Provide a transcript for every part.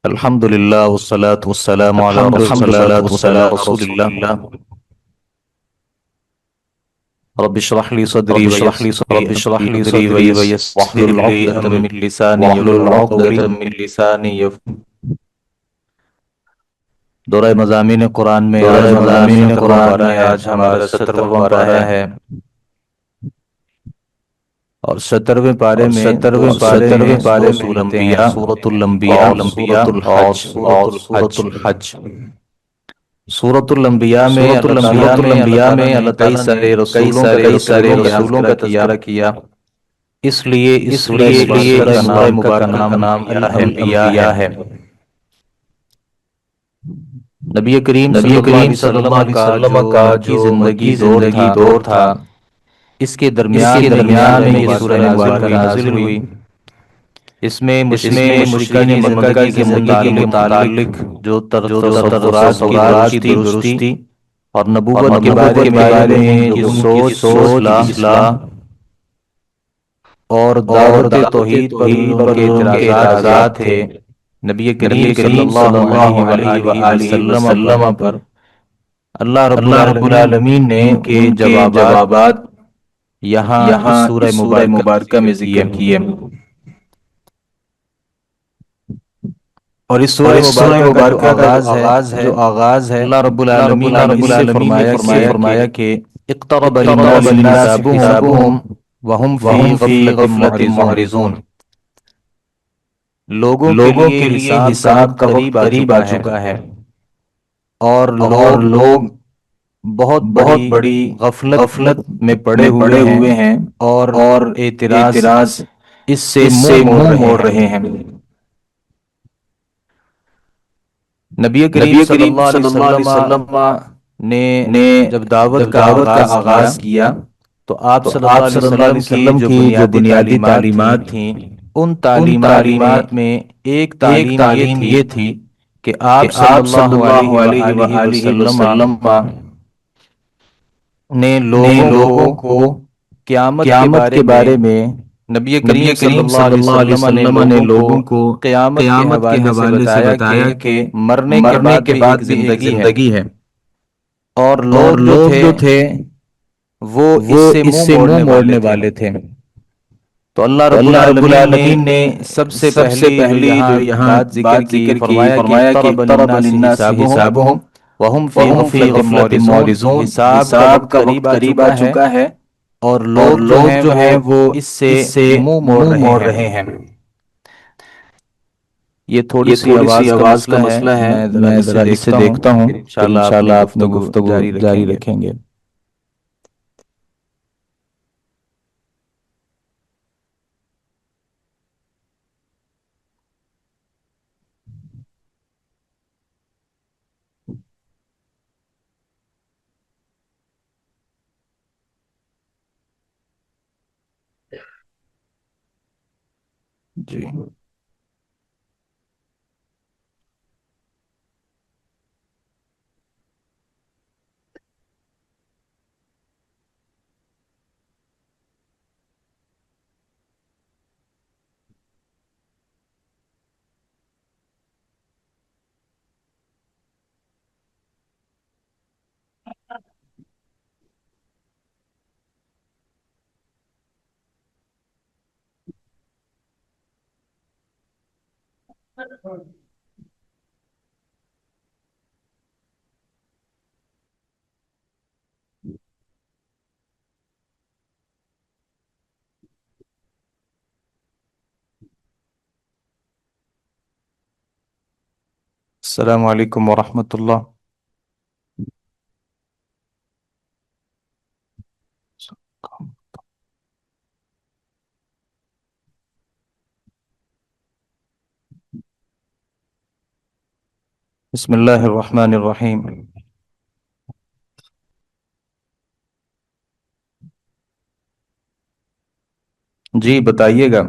الحمد للہ والصلاة والسلام علی رسول اللہ رب اشرح لي صدري ويسر لي امری واحلل عقدة من لسانی یفقهوا قولی دورہ مضامین قرآن میں آج ہمارا 70واں پارہ ہے اور 70ویں پارے میں دو صورتیں ہیں، سورۃ الانبیاء اور سورۃ الحج۔ سورۃ الانبیاء میں اللہ تعالیٰ نے کئی سارے رسولوں کا تذکرہ کیا، اس لیے اس سورہ مبارکہ کا نام الانبیاء ہے۔ نبی کریم صلی اللہ علیہ وسلم کا جو مکی زندگی دور تھا، اس کے درمیان میں یہ سورہ مبارکہ نازل ہوئی۔ اس میں مشرکین مکہ کے متعلق جو تصورات کی درستی اور نبوت کے بارے میں جو ان کی سوچ اصلاح اور دعوت توحید پر ان کے اعتراضات تھے، نبی کریم صلی اللہ علیہ وسلم پر اللہ رب العالمین نے ان کے جوابات یہاں اس سورہ مبارکہ میں ذکر کیے۔ اور اس سورہ مبارکہ کا جو آغاز ہے اللہ رب العالمین نے فرمایا کہ اقترب للناس حسابهم وهم فی غفلۃ معرضون، لوگوں کے لیے حساب کا وقت قریب آ چکا ہے اور لوگ بہت بڑی غفلت میں پڑے ہوئے ہیں اور اعتراض اس سے منہ موڑ رہے ہیں۔ نبی کریم صلی اللہ علیہ وسلم نے جب دعوت کا آغاز کیا تو آپ صلی اللہ علیہ وسلم کی جو بنیادی تعلیمات تھیں، ان تعلیمات میں ایک تعلیم یہ تھی کہ آپ صلی اللہ علیہ وسلم نے لوگوں کو قیامت کے بارے میں نبی کریم صلی اللہ علیہ وسلم نے لوگوں کو قیامت کے حوالے سے بتایا کہ مرنے کے بعد بھی ایک زندگی ہے، اور لوگ جو تھے وہ اس سے منہ موڑنے والے تھے۔ تو اللہ رب العالمین نے سب سے پہلی جو یہاں بات ذکر کی، فرمایا کہ اقترب للناس حسابهم وهم فی غفلۃ معرضون، حساب کا وقت قریب آ چکا ہے اور لوگ جو ہیں وہ اس سے منہ موڑ رہے ہیں۔ یہ تھوڑی سی آواز کا مسئلہ ہے، میں ذرا اسے دیکھتا ہوں، پھر انشاءاللہ آپ گفتگو جاری رکھیں گے۔ جی السلام علیکم ورحمۃ اللہ۔ بسم اللہ الرحمن الرحیم۔ جی بتائیے گا۔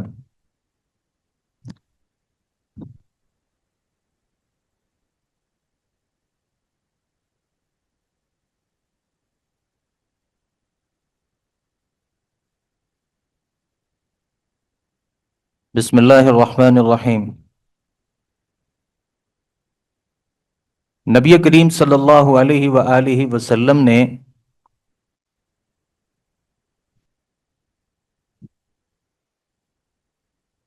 بسم اللہ الرحمن الرحیم۔ نبی کریم صلی اللہ علیہ وآلہ وسلم نے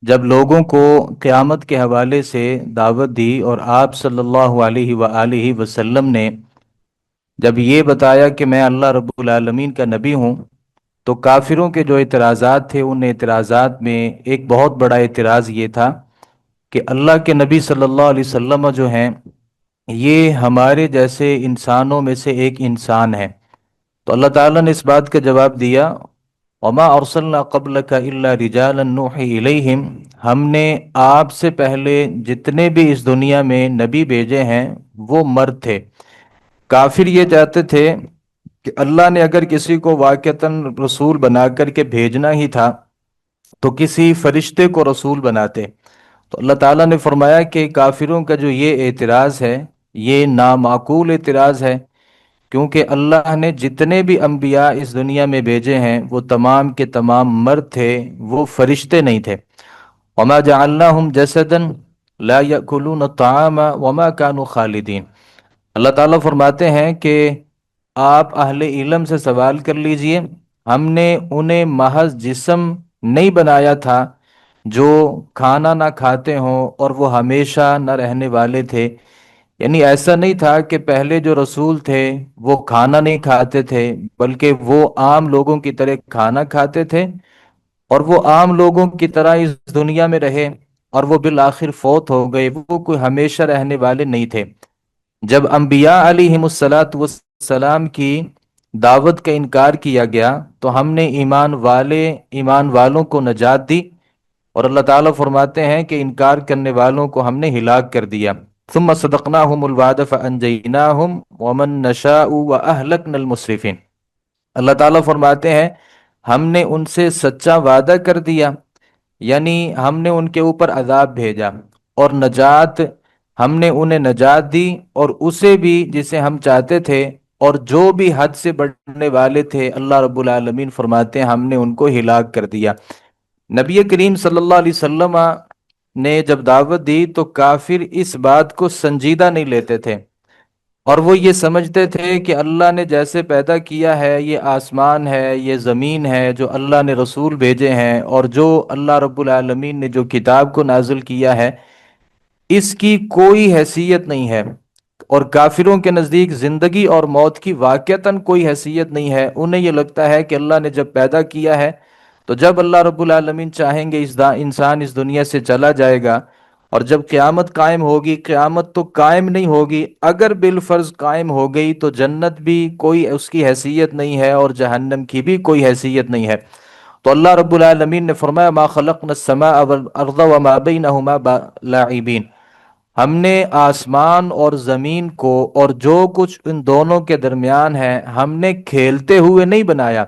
جب لوگوں کو قیامت کے حوالے سے دعوت دی، اور آپ صلی اللہ علیہ وآلہ وسلم نے جب یہ بتایا کہ میں اللہ رب العالمین کا نبی ہوں، تو کافروں کے جو اعتراضات تھے، ان اعتراضات میں ایک بہت بڑا اعتراض یہ تھا کہ اللہ کے نبی صلی اللہ علیہ وسلم جو ہیں، یہ ہمارے جیسے انسانوں میں سے ایک انسان ہے۔ تو اللہ تعالیٰ نے اس بات کا جواب دیا، وما ارسلنا قبلک الا رجالا نوحی الیہم، ہم نے آپ سے پہلے جتنے بھی اس دنیا میں نبی بھیجے ہیں وہ مرد تھے۔ کافر یہ چاہتے تھے کہ اللہ نے اگر کسی کو واقعتاً رسول بنا کر کے بھیجنا ہی تھا تو کسی فرشتے کو رسول بناتے۔ تو اللہ تعالیٰ نے فرمایا کہ کافروں کا جو یہ اعتراض ہے، یہ نامعقول اعتراض ہے، کیونکہ اللہ نے جتنے بھی انبیاء اس دنیا میں بھیجے ہیں وہ تمام کے تمام مرد تھے، وہ فرشتے نہیں تھے۔ وما جعلناہم جسدا لا یأکلون الطعام وما كانوا خالدین۔ اللہ تعالیٰ فرماتے ہیں کہ آپ اہل علم سے سوال کر لیجئے، ہم نے انہیں محض جسم نہیں بنایا تھا جو کھانا نہ کھاتے ہوں اور وہ ہمیشہ نہ رہنے والے تھے۔ یعنی ایسا نہیں تھا کہ پہلے جو رسول تھے وہ کھانا نہیں کھاتے تھے، بلکہ وہ عام لوگوں کی طرح کھانا کھاتے تھے، اور وہ عام لوگوں کی طرح اس دنیا میں رہے، اور وہ بالآخر فوت ہو گئے، وہ کوئی ہمیشہ رہنے والے نہیں تھے۔ جب انبیاء علیہم الصلاۃ والسلام کی دعوت کا انکار کیا گیا تو ہم نے ایمان والوں کو نجات دی، اور اللہ تعالیٰ فرماتے ہیں کہ انکار کرنے والوں کو ہم نے ہلاک کر دیا۔ ثم صدقناہم الوعد فانجیناہم ومن نشاء واہلکنا المسرفین۔ اللہ تعالیٰ فرماتے ہیں ہم نے ان سے سچا وعدہ کر دیا، یعنی ہم نے ان کے اوپر عذاب بھیجا، اور نجات ہم نے انہیں نجات دی، اور اسے بھی جسے ہم چاہتے تھے، اور جو بھی حد سے بڑھنے والے تھے اللہ رب العالمین فرماتے ہیں ہم نے ان کو ہلاک کر دیا۔ نبی کریم صلی اللہ علیہ وسلم نے جب دعوت دی تو کافر اس بات کو سنجیدہ نہیں لیتے تھے، اور وہ یہ سمجھتے تھے کہ اللہ نے جیسے پیدا کیا ہے، یہ آسمان ہے، یہ زمین ہے، جو اللہ نے رسول بھیجے ہیں، اور جو اللہ رب العالمین نے جو کتاب کو نازل کیا ہے، اس کی کوئی حیثیت نہیں ہے، اور کافروں کے نزدیک زندگی اور موت کی واقعتاً کوئی حیثیت نہیں ہے۔ انہیں یہ لگتا ہے کہ اللہ نے جب پیدا کیا ہے تو جب اللہ رب العالمین چاہیں گے انسان اس دنیا سے چلا جائے گا، اور جب قیامت قائم ہوگی، قیامت تو قائم نہیں ہوگی، اگر بالفرض قائم ہو گئی تو جنت بھی کوئی اس کی حیثیت نہیں ہے، اور جہنم کی بھی کوئی حیثیت نہیں ہے۔ تو اللہ رب العالمین نے فرمایا ما خلقنا السماء والارض وما بینہما لاعبین، ہم نے آسمان اور زمین کو اور جو کچھ ان دونوں کے درمیان ہے ہم نے کھیلتے ہوئے نہیں بنایا،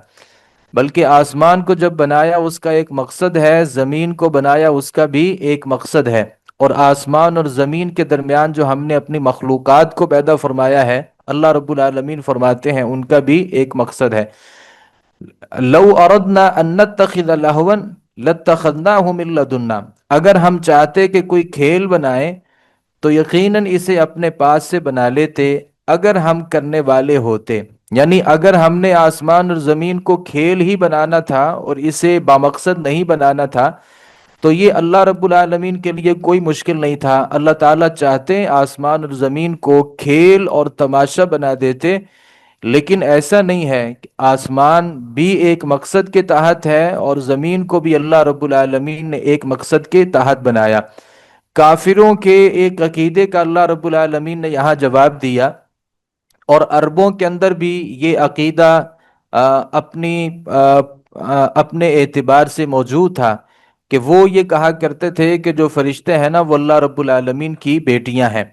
بلکہ آسمان کو جب بنایا اس کا ایک مقصد ہے، زمین کو بنایا اس کا بھی ایک مقصد ہے، اور آسمان اور زمین کے درمیان جو ہم نے اپنی مخلوقات کو پیدا فرمایا ہے اللہ رب العالمین فرماتے ہیں ان کا بھی ایک مقصد ہے۔ لو اردنا ان نتخذ لہوا لاتخذناہ من لدنا، اگر ہم چاہتے کہ کوئی کھیل بنائیں تو یقیناً اسے اپنے پاس سے بنا لیتے، اگر ہم کرنے والے ہوتے۔ یعنی اگر ہم نے آسمان اور زمین کو کھیل ہی بنانا تھا اور اسے بامقصد نہیں بنانا تھا تو یہ اللہ رب العالمین کے لیے کوئی مشکل نہیں تھا۔ اللہ تعالیٰ چاہتے آسمان اور زمین کو کھیل اور تماشا بنا دیتے، لیکن ایسا نہیں ہے۔ آسمان بھی ایک مقصد کے تحت ہے، اور زمین کو بھی اللہ رب العالمین نے ایک مقصد کے تحت بنایا۔ کافروں کے ایک عقیدے کا اللہ رب العالمین نے یہاں جواب دیا، اور عربوں کے اندر بھی یہ عقیدہ اپنے اعتبار سے موجود تھا کہ وہ یہ کہا کرتے تھے کہ جو فرشتے ہیں نا وہ اللہ رب العالمین کی بیٹیاں ہیں،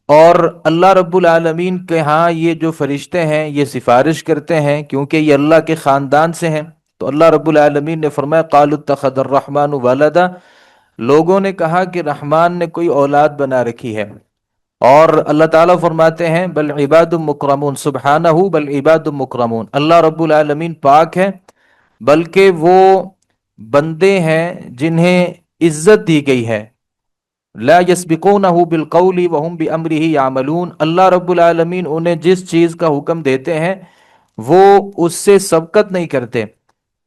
اور اللہ رب العالمین کے ہاں یہ جو فرشتے ہیں یہ سفارش کرتے ہیں کیونکہ یہ اللہ کے خاندان سے ہیں۔ تو اللہ رب العالمین نے فرمایا قالوا اتخذ الرحمن ولدا، لوگوں نے کہا کہ رحمان نے کوئی اولاد بنا رکھی ہے، اور اللہ تعالیٰ فرماتے ہیں بل عباد مکرمون سبحانہ بل عباد مکرمون، اللہ رب العالمین پاک ہے، بلکہ وہ بندے ہیں جنہیں عزت دی گئی ہے۔ لا یسبقونہ بالقول وہم بامرہ یعملون، اللہ رب العالمین انہیں جس چیز کا حکم دیتے ہیں وہ اس سے سبقت نہیں کرتے،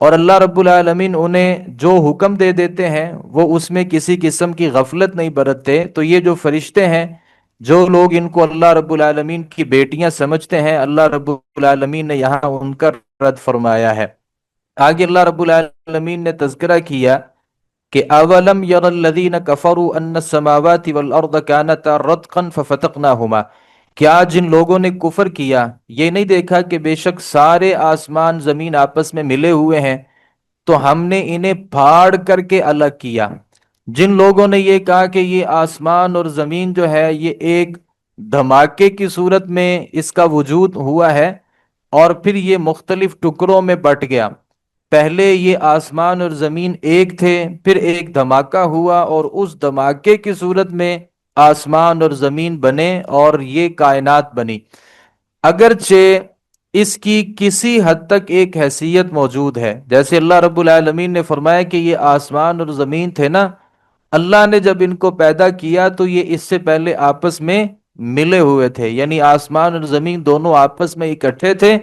اور اللہ رب العالمین انہیں جو حکم دے دیتے ہیں وہ اس میں کسی قسم کی غفلت نہیں برتتے۔ تو یہ جو فرشتے ہیں، جو لوگ ان کو اللہ رب العالمین کی بیٹیاں سمجھتے ہیں، اللہ رب العالمین نے یہاں ان کا رد فرمایا ہے۔ آگے اللہ رب العالمین نے تذکرہ کیا کہ اولم یر الذین کفروا ان السماوات والارض کانتا رتقا ففتقناہما، کیا جن لوگوں نے کفر کیا یہ نہیں دیکھا کہ بے شک سارے آسمان زمین آپس میں ملے ہوئے ہیں تو ہم نے انہیں پھاڑ کر کے الگ کیا۔ جن لوگوں نے یہ کہا کہ یہ آسمان اور زمین جو ہے یہ ایک دھماکے کی صورت میں اس کا وجود ہوا ہے اور پھر یہ مختلف ٹکڑوں میں بٹ گیا، پہلے یہ آسمان اور زمین ایک تھے، پھر ایک دھماکہ ہوا اور اس دھماکے کی صورت میں آسمان اور زمین بنے اور یہ کائنات بنی۔ اگرچہ اس کی کسی حد تک ایک حیثیت موجود ہے، جیسے اللہ رب العالمین نے فرمایا کہ یہ آسمان اور زمین تھے نا، اللہ نے جب ان کو پیدا کیا تو یہ اس سے پہلے آپس میں ملے ہوئے تھے، یعنی آسمان اور زمین دونوں آپس میں اکٹھے تھے۔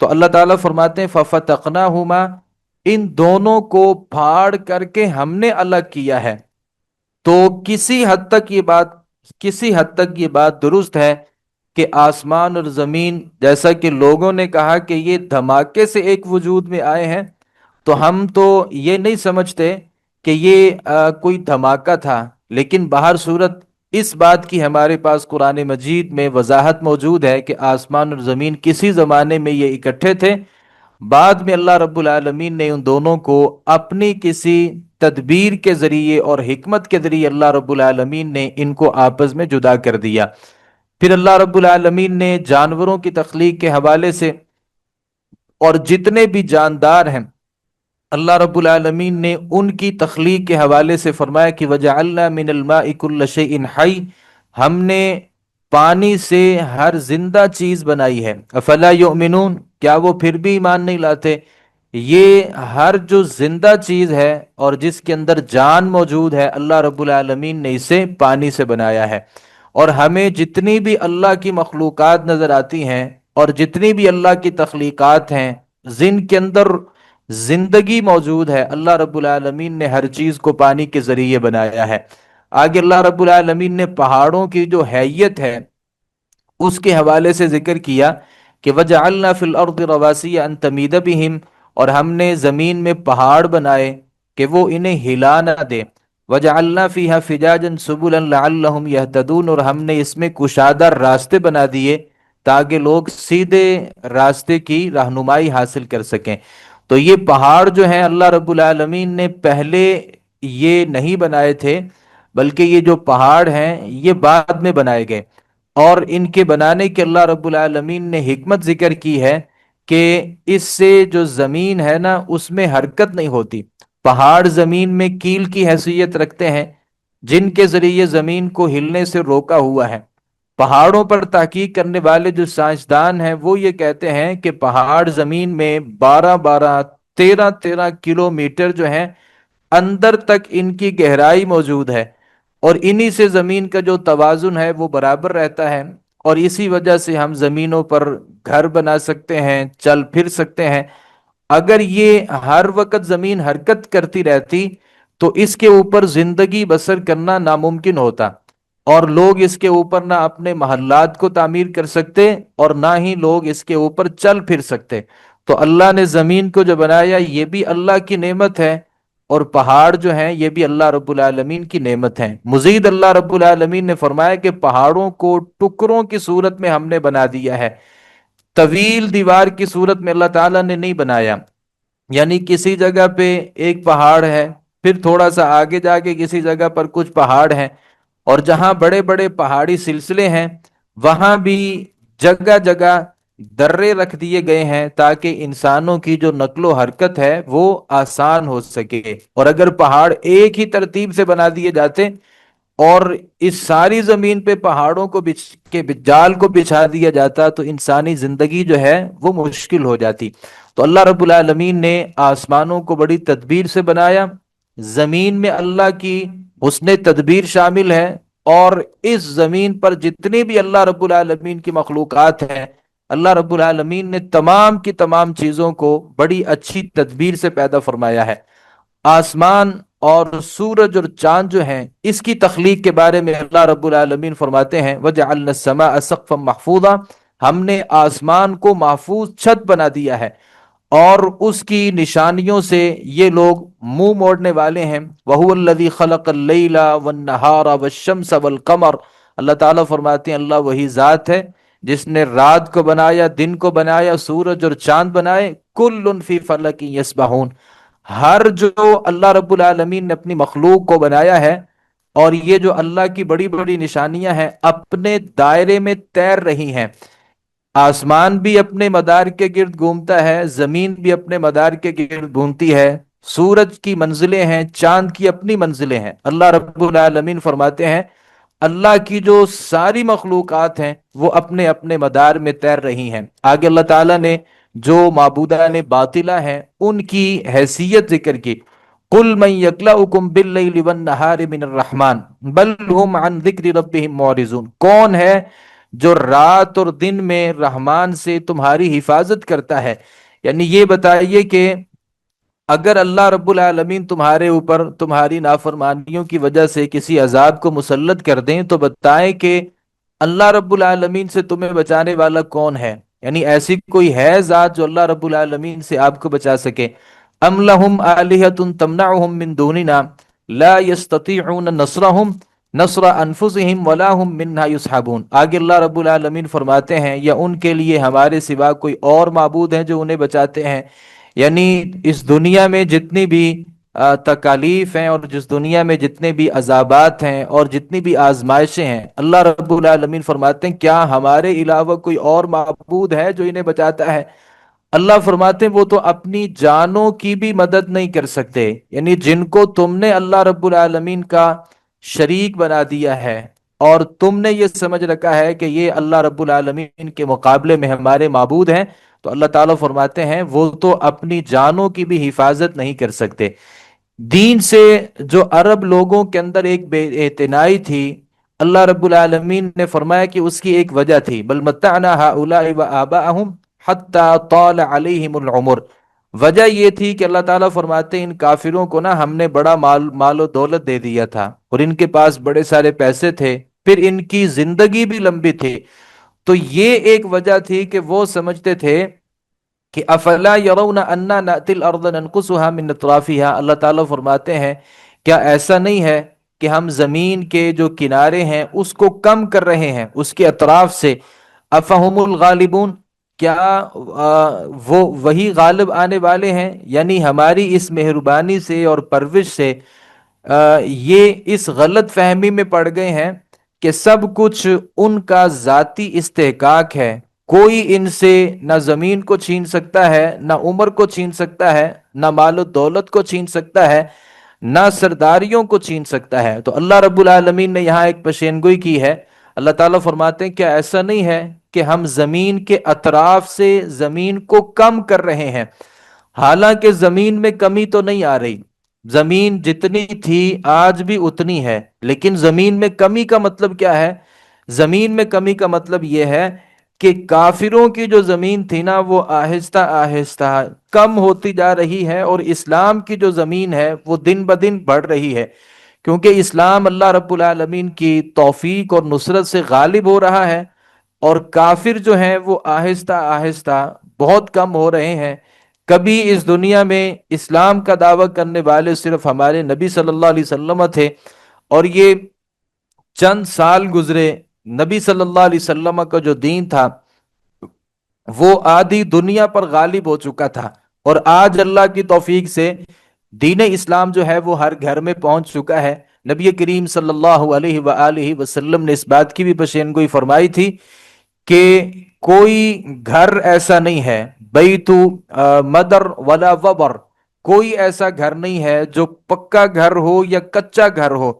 تو اللہ تعالیٰ فرماتے ہیں فَفَتَقْنَاهُمَا، ان دونوں کو پھاڑ کر کے ہم نے الگ کیا ہے۔ تو کسی حد تک یہ بات درست ہے کہ آسمان اور زمین، جیسا کہ لوگوں نے کہا کہ یہ دھماکے سے ایک وجود میں آئے ہیں، تو ہم تو یہ نہیں سمجھتے کہ یہ کوئی دھماکہ تھا، لیکن بہر صورت اس بات کی ہمارے پاس قرآن مجید میں وضاحت موجود ہے کہ آسمان اور زمین کسی زمانے میں یہ اکٹھے تھے، بعد میں اللہ رب العالمین نے ان دونوں کو اپنی کسی تدبیر کے ذریعے اور حکمت کے ذریعے اللہ رب العالمین نے ان کو آپس میں جدا کر دیا۔ پھر اللہ رب العالمین نے جانوروں کی تخلیق کے حوالے سے اور جتنے بھی جاندار ہیں اللہ رب العالمین نے ان کی تخلیق کے حوالے سے فرمایا کہ وَجَعَلْنَا مِنَ الْمَاءِ كُلَّ شَيْءٍ حَيٍّ، ہم نے پانی سے ہر زندہ چیز بنائی ہے۔ افلا یؤمنون، کیا وہ پھر بھی ایمان نہیں لاتے؟ یہ ہر جو زندہ چیز ہے اور جس کے اندر جان موجود ہے اللہ رب العالمین نے اسے پانی سے بنایا ہے۔ اور ہمیں جتنی بھی اللہ کی مخلوقات نظر آتی ہیں اور جتنی بھی اللہ کی تخلیقات ہیں جن کے اندر زندگی موجود ہے، اللہ رب العالمین نے ہر چیز کو پانی کے ذریعے بنایا ہے۔ آگے اللہ رب العالمین نے پہاڑوں کی جو حیت ہے اس کے حوالے سے ذکر کیا کہ وَجَعَلْنَا فِي الْأَرْضِ رَوَاسِيَ أَن تَمِيدَ بِهِمْ، اور ہم نے زمین میں پہاڑ بنائے کہ وہ انہیں ہلا نہ دے۔ وَجَعَلْنَا فِيهَا فِجَاجًا سُبُلًا لَعَلَّهُمْ يَهْتَدُونَ، اور ہم نے اس میں کشادہ راستے بنا دیے تاکہ لوگ سیدھے راستے کی رہنمائی حاصل کر سکیں۔ تو یہ پہاڑ جو ہیں اللہ رب العالمین نے پہلے یہ نہیں بنائے تھے، بلکہ یہ جو پہاڑ ہیں یہ بعد میں بنائے گئے، اور ان کے بنانے کے اللہ رب العالمین نے حکمت ذکر کی ہے کہ اس سے جو زمین ہے نا اس میں حرکت نہیں ہوتی۔ پہاڑ زمین میں کیل کی حیثیت رکھتے ہیں جن کے ذریعے زمین کو ہلنے سے روکا ہوا ہے۔ پہاڑوں پر تحقیق کرنے والے جو سائنسدان ہیں وہ یہ کہتے ہیں کہ پہاڑ زمین میں 13 کلومیٹر جو ہیں اندر تک ان کی گہرائی موجود ہے، اور انہی سے زمین کا جو توازن ہے وہ برابر رہتا ہے، اور اسی وجہ سے ہم زمینوں پر گھر بنا سکتے ہیں، چل پھر سکتے ہیں۔ اگر یہ ہر وقت زمین حرکت کرتی رہتی تو اس کے اوپر زندگی بسر کرنا ناممکن ہوتا، اور لوگ اس کے اوپر نہ اپنے محلات کو تعمیر کر سکتے اور نہ ہی لوگ اس کے اوپر چل پھر سکتے۔ تو اللہ نے زمین کو جو بنایا یہ بھی اللہ کی نعمت ہے، اور پہاڑ جو ہیں یہ بھی اللہ رب العالمین کی نعمت ہیں۔ مزید اللہ رب العالمین نے فرمایا کہ پہاڑوں کو ٹکڑوں کی صورت میں ہم نے بنا دیا ہے، طویل دیوار کی صورت میں اللہ تعالیٰ نے نہیں بنایا، یعنی کسی جگہ پہ ایک پہاڑ ہے، پھر تھوڑا سا آگے جا کے کسی جگہ پر کچھ پہاڑ ہیں، اور جہاں بڑے بڑے پہاڑی سلسلے ہیں وہاں بھی جگہ جگہ درے رکھ دیے گئے ہیں تاکہ انسانوں کی جو نقل و حرکت ہے وہ آسان ہو سکے۔ اور اگر پہاڑ ایک ہی ترتیب سے بنا دیے جاتے اور اس ساری زمین پہ پہاڑوں کو کے جال کو بچھا دیا جاتا تو انسانی زندگی جو ہے وہ مشکل ہو جاتی۔ تو اللہ رب العالمین نے آسمانوں کو بڑی تدبیر سے بنایا، زمین میں اللہ کی اس نے تدبیر شامل ہے، اور اس زمین پر جتنی بھی اللہ رب العالمین کی مخلوقات ہیں، اللہ رب العالمین نے تمام کی تمام چیزوں کو بڑی اچھی تدبیر سے پیدا فرمایا ہے۔ آسمان اور سورج اور چاند جو ہیں، اس کی تخلیق کے بارے میں اللہ رب العالمین فرماتے ہیں وَجَعَلْنَا السَّمَاءَ سَقْفًا مَحْفُوظًا، ہم نے آسمان کو محفوظ چھت بنا دیا ہے، اور اس کی نشانیوں سے یہ لوگ منہ موڑنے والے ہیں۔ وَهُوَ الَّذِي خَلَقَ اللَّيْلَ وَالنَّهَارَ وَالشَّمْسَ وَالْقَمَرَ، اللہ تعالیٰ فرماتے ہیں اللہ وہی ذات ہے جس نے رات کو بنایا، دن کو بنایا، سورج اور چاند بنائے، کل فی فلک یسبحون، ہر جو اللہ رب العالمین نے اپنی مخلوق کو بنایا ہے، اور یہ جو اللہ کی بڑی بڑی نشانیاں ہیں، اپنے دائرے میں تیر رہی ہیں۔ آسمان بھی اپنے مدار کے گرد گھومتا ہے، زمین بھی اپنے مدار کے گرد گھومتی ہے، سورج کی منزلیں ہیں، چاند کی اپنی منزلیں ہیں۔ اللہ رب العالمین فرماتے ہیں اللہ کی جو ساری مخلوقات ہیں وہ اپنے اپنے مدار میں تیر رہی ہیں۔ آگے اللہ تعالیٰ نے جو معبودان باطلہ ہیں ان کی حیثیت ذکر کی، قل من یکلؤکم باللیل والنہار من الرحمن بل ہم عن ذکر ربہم معرضون، کون ہے جو رات اور دن میں رحمان سے تمہاری حفاظت کرتا ہے؟ یعنی یہ بتائیے کہ اگر اللہ رب العالمین تمہارے اوپر تمہاری نافرمانیوں کی وجہ سے کسی عذاب کو مسلط کر دیں تو بتائیں کہ اللہ رب العالمین سے تمہیں بچانے والا کون ہے؟ یعنی ایسی کوئی ہے ذات جو اللہ رب العالمین سے آپ کو بچا سکے؟ ام لہم آلہۃ تمنعہم من دوننا لا یستطیعون نصرہم نصر انفسہم ولا ہم منہا یصحبون۔ آگے اللہ رب العالمین فرماتے ہیں یا ان کے لیے ہمارے سوا کوئی اور معبود ہیں جو انہیں بچاتے ہیں؟ یعنی اس دنیا میں جتنی بھی تکالیف ہیں، اور جس دنیا میں جتنے بھی عذابات ہیں اور جتنی بھی آزمائشیں ہیں، اللہ رب العالمین فرماتے ہیں کیا ہمارے علاوہ کوئی اور معبود ہے جو انہیں بچاتا ہے؟ اللہ فرماتے ہیں وہ تو اپنی جانوں کی بھی مدد نہیں کر سکتے۔ یعنی جن کو تم نے اللہ رب العالمین کا شریک بنا دیا ہے اور تم نے یہ سمجھ رکھا ہے کہ یہ اللہ رب العالمین کے مقابلے میں ہمارے معبود ہیں، تو اللہ تعالیٰ فرماتے ہیں وہ تو اپنی جانوں کی بھی حفاظت نہیں کر سکتے۔ دین سے جو عرب لوگوں کے اندر ایک بے اعتنائی تھی، اللہ رب العالمین نے فرمایا کہ اس کی ایک وجہ تھی، بل متعنا ہؤلاء وآباءهم حتی طال علیہم العمر، وجہ یہ تھی کہ اللہ تعالیٰ فرماتے ہیں ان کافروں کو نا ہم نے بڑا مال و دولت دے دیا تھا، اور ان کے پاس بڑے سارے پیسے تھے، پھر ان کی زندگی بھی لمبی تھی، تو یہ ایک وجہ تھی کہ وہ سمجھتے تھے کہ افلا یرون انا نأتی الارض ننقصها من اطرافها، اللہ تعالیٰ فرماتے ہیں کیا ایسا نہیں ہے کہ ہم زمین کے جو کنارے ہیں اس کو کم کر رہے ہیں اس کے اطراف سے؟ افہم الغالبون، کیا وہ وہی غالب آنے والے ہیں؟ یعنی ہماری اس مہربانی سے اور پرورش سے یہ اس غلط فہمی میں پڑ گئے ہیں کہ سب کچھ ان کا ذاتی استحقاق ہے، کوئی ان سے نہ زمین کو چھین سکتا ہے، نہ عمر کو چھین سکتا ہے، نہ مال و دولت کو چھین سکتا ہے، نہ سرداریوں کو چھین سکتا ہے۔ تو اللہ رب العالمین نے یہاں ایک پیشین گوئی کی ہے۔ اللہ تعالیٰ فرماتے ہیں کیا ایسا نہیں ہے کہ ہم زمین کے اطراف سے زمین کو کم کر رہے ہیں؟ حالانکہ زمین میں کمی تو نہیں آ رہی، زمین جتنی تھی آج بھی اتنی ہے، لیکن زمین میں کمی کا مطلب کیا ہے؟ زمین میں کمی کا مطلب یہ ہے کہ کافروں کی جو زمین تھی نا وہ آہستہ آہستہ کم ہوتی جا رہی ہے، اور اسلام کی جو زمین ہے وہ دن بدن بڑھ رہی ہے، کیونکہ اسلام اللہ رب العالمین کی توفیق اور نصرت سے غالب ہو رہا ہے، اور کافر جو ہیں وہ آہستہ آہستہ بہت کم ہو رہے ہیں۔ کبھی اس دنیا میں اسلام کا دعویٰ کرنے والے صرف ہمارے نبی صلی اللہ علیہ وسلم تھے، اور یہ چند سال گزرے، نبی صلی اللہ علیہ وسلم کا جو دین تھا وہ آدھی دنیا پر غالب ہو چکا تھا، اور آج اللہ کی توفیق سے دین اسلام جو ہے وہ ہر گھر میں پہنچ چکا ہے۔ نبی کریم صلی اللہ علیہ وآلہ وسلم نے اس بات کی بھی پیشین گوئی فرمائی تھی کہ کوئی گھر ایسا نہیں ہے، بیت مدر ولا وبر، کوئی ایسا گھر نہیں ہے جو پکا گھر ہو یا کچا گھر ہو،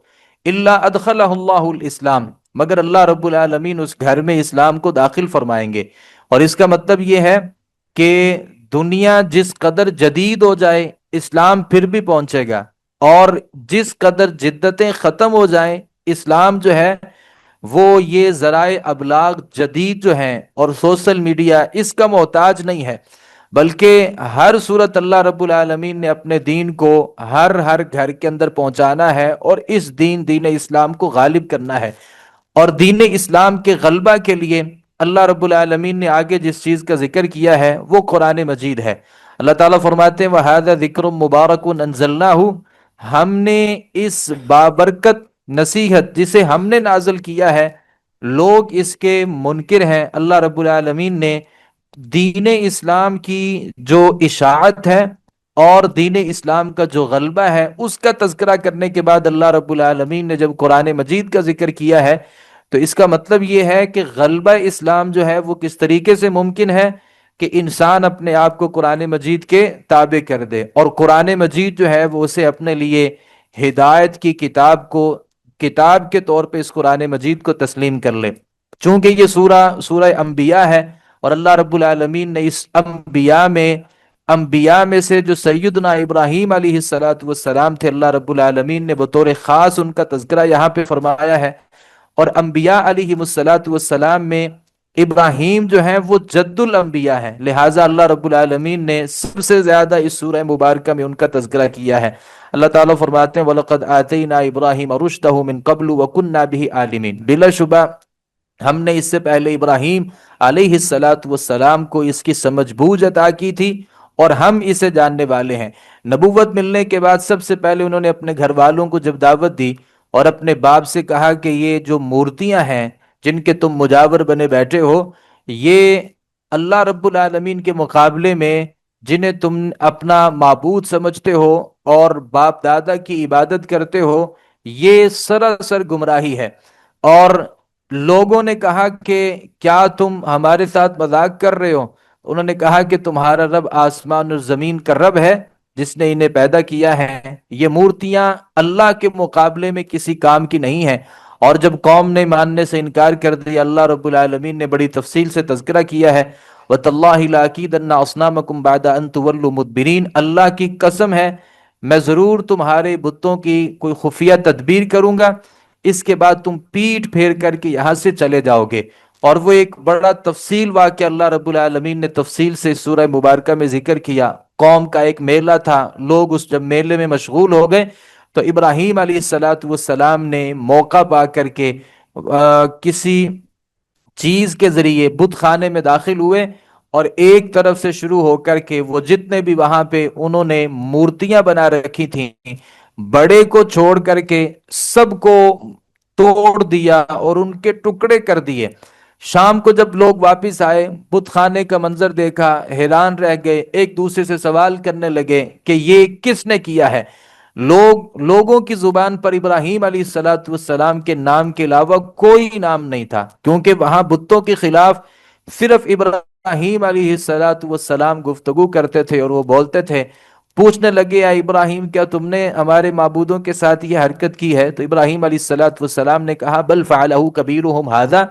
الا ادخلہ اللہ الاسلام، مگر اللہ رب العالمین اس گھر میں اسلام کو داخل فرمائیں گے۔ اور اس کا مطلب یہ ہے کہ دنیا جس قدر جدید ہو جائے اسلام پھر بھی پہنچے گا، اور جس قدر جدتیں ختم ہو جائیں، اسلام جو ہے وہ یہ ذرائع ابلاغ جدید جو ہیں اور سوشل میڈیا اس کا محتاج نہیں ہے، بلکہ ہر صورت اللہ رب العالمین نے اپنے دین کو ہر ہر گھر کے اندر پہنچانا ہے، اور اس دین اسلام کو غالب کرنا ہے۔ اور دین اسلام کے غلبہ کے لیے اللہ رب العالمین نے آگے جس چیز کا ذکر کیا ہے وہ قرآن مجید ہے۔ اللہ تعالیٰ فرماتے ہیں وَهَذَا ذِكْرٌ مُبَارَكٌ أَنزَلْنَاهُ، ہم نے اس بابرکت نصیحت جسے ہم نے نازل کیا ہے، لوگ اس کے منکر ہیں۔ اللہ رب العالمین نے دین اسلام کی جو اشاعت ہے اور دین اسلام کا جو غلبہ ہے اس کا تذکرہ کرنے کے بعد اللہ رب العالمین نے جب قرآن مجید کا ذکر کیا ہے، تو اس کا مطلب یہ ہے کہ غلبہ اسلام جو ہے وہ کس طریقے سے ممکن ہے کہ انسان اپنے آپ کو قرآن مجید کے تابع کر دے، اور قرآن مجید جو ہے وہ اسے اپنے لیے ہدایت کی کتاب کے طور پہ اس قرآن مجید کو تسلیم کر لے۔ چونکہ یہ سورہ انبیاء ہے، اور اللہ رب العالمین نے اس انبیاء میں سے جو سیدنا ابراہیم علیہ السلام تھے، اللہ رب العالمین نے بطور خاص ان کا تذکرہ یہاں پہ فرمایا ہے۔ اور انبیاء علیہ السلام میں ابراہیم جو ہیں وہ جد الانبیاء ہیں، لہٰذا اللہ رب العالمین نے سب سے زیادہ اس سورہ مبارکہ میں ان کا تذکرہ کیا ہے۔ اللہ تعالیٰ فرماتے ہیں وَلَقَدْ آتَيْنَا إِبْرَاهِيمَ رُشْدَهُ مِن قَبْلُ وَكُنَّا بِهِ عَالِمِينَ، بلا شبہ ہم نے اس سے پہلے ابراہیم علیہ السلام کو اس کی سمجھ بوجھ عطا کی تھی، اور ہم اسے جاننے والے ہیں۔ نبوت ملنے کے بعد سب سے پہلے انہوں نے اپنے گھر والوں کو جب دعوت دی اور اپنے باپ سے کہا کہ یہ جو مورتیاں ہیں جن کے تم مجاور بنے بیٹھے ہو، یہ اللہ رب العالمین کے مقابلے میں جنہیں تم اپنا معبود سمجھتے ہو اور باپ دادا کی عبادت کرتے ہو، یہ سراسر گمراہی ہے۔ اور لوگوں نے کہا کہ کیا تم ہمارے ساتھ مذاق کر رہے ہو؟ انہوں نے کہا کہ تمہارا رب آسمان اور زمین کا رب ہے جس نے انہیں پیدا کیا ہے، یہ مورتیاں اللہ کے مقابلے میں کسی کام کی نہیں ہیں۔ اور جب قوم نے ماننے سے انکار کر دیا، اللہ رب العالمین نے بڑی تفصیل سے تذکرہ کیا ہے وَتَاللَّهِ لَأَكِيدَنَّ أَصْنَامَكُمْ بَعْدَ أَن تُوَلُّوا مُدْبِرِينَ، اللہ کی قسم ہے میں ضرور تمہارے بتوں کی کوئی خفیہ تدبیر کروں گا، اس کے بعد تم پیٹ پھیر کر کے یہاں سے چلے جاؤ گے۔ اور وہ ایک بڑا تفصیل واقعہ اللہ رب العالمین نے تفصیل سے سورہ مبارکہ میں ذکر کیا۔ قوم کا ایک میلہ تھا، لوگ اس جب میلے میں مشغول ہو گئے تو ابراہیم علیہ السلام نے موقع پا کر کے کسی چیز کے ذریعے بت خانے میں داخل ہوئے، اور ایک طرف سے شروع ہو کر کے وہ جتنے بھی وہاں پہ انہوں نے مورتیاں بنا رکھی تھیں، بڑے کو چھوڑ کر کے سب کو توڑ دیا اور ان کے ٹکڑے کر دیے۔ شام کو جب لوگ واپس آئے، بت خانے کا منظر دیکھا، حیران رہ گئے، ایک دوسرے سے سوال کرنے لگے کہ یہ کس نے کیا ہے۔ لوگوں کی زبان پر ابراہیم علیہ السلام کے نام کے علاوہ کوئی نام نہیں تھا، کیونکہ وہاں بتوں کے خلاف صرف ابراہیم علیہ السلام گفتگو کرتے تھے، اور وہ بولتے تھے، پوچھنے لگے اے ابراہیم کیا تم نے ہمارے معبودوں کے ساتھ یہ حرکت کی ہے؟ تو ابراہیم علیہ السلام نے کہا بل فعلہ کبیرہم ھذا،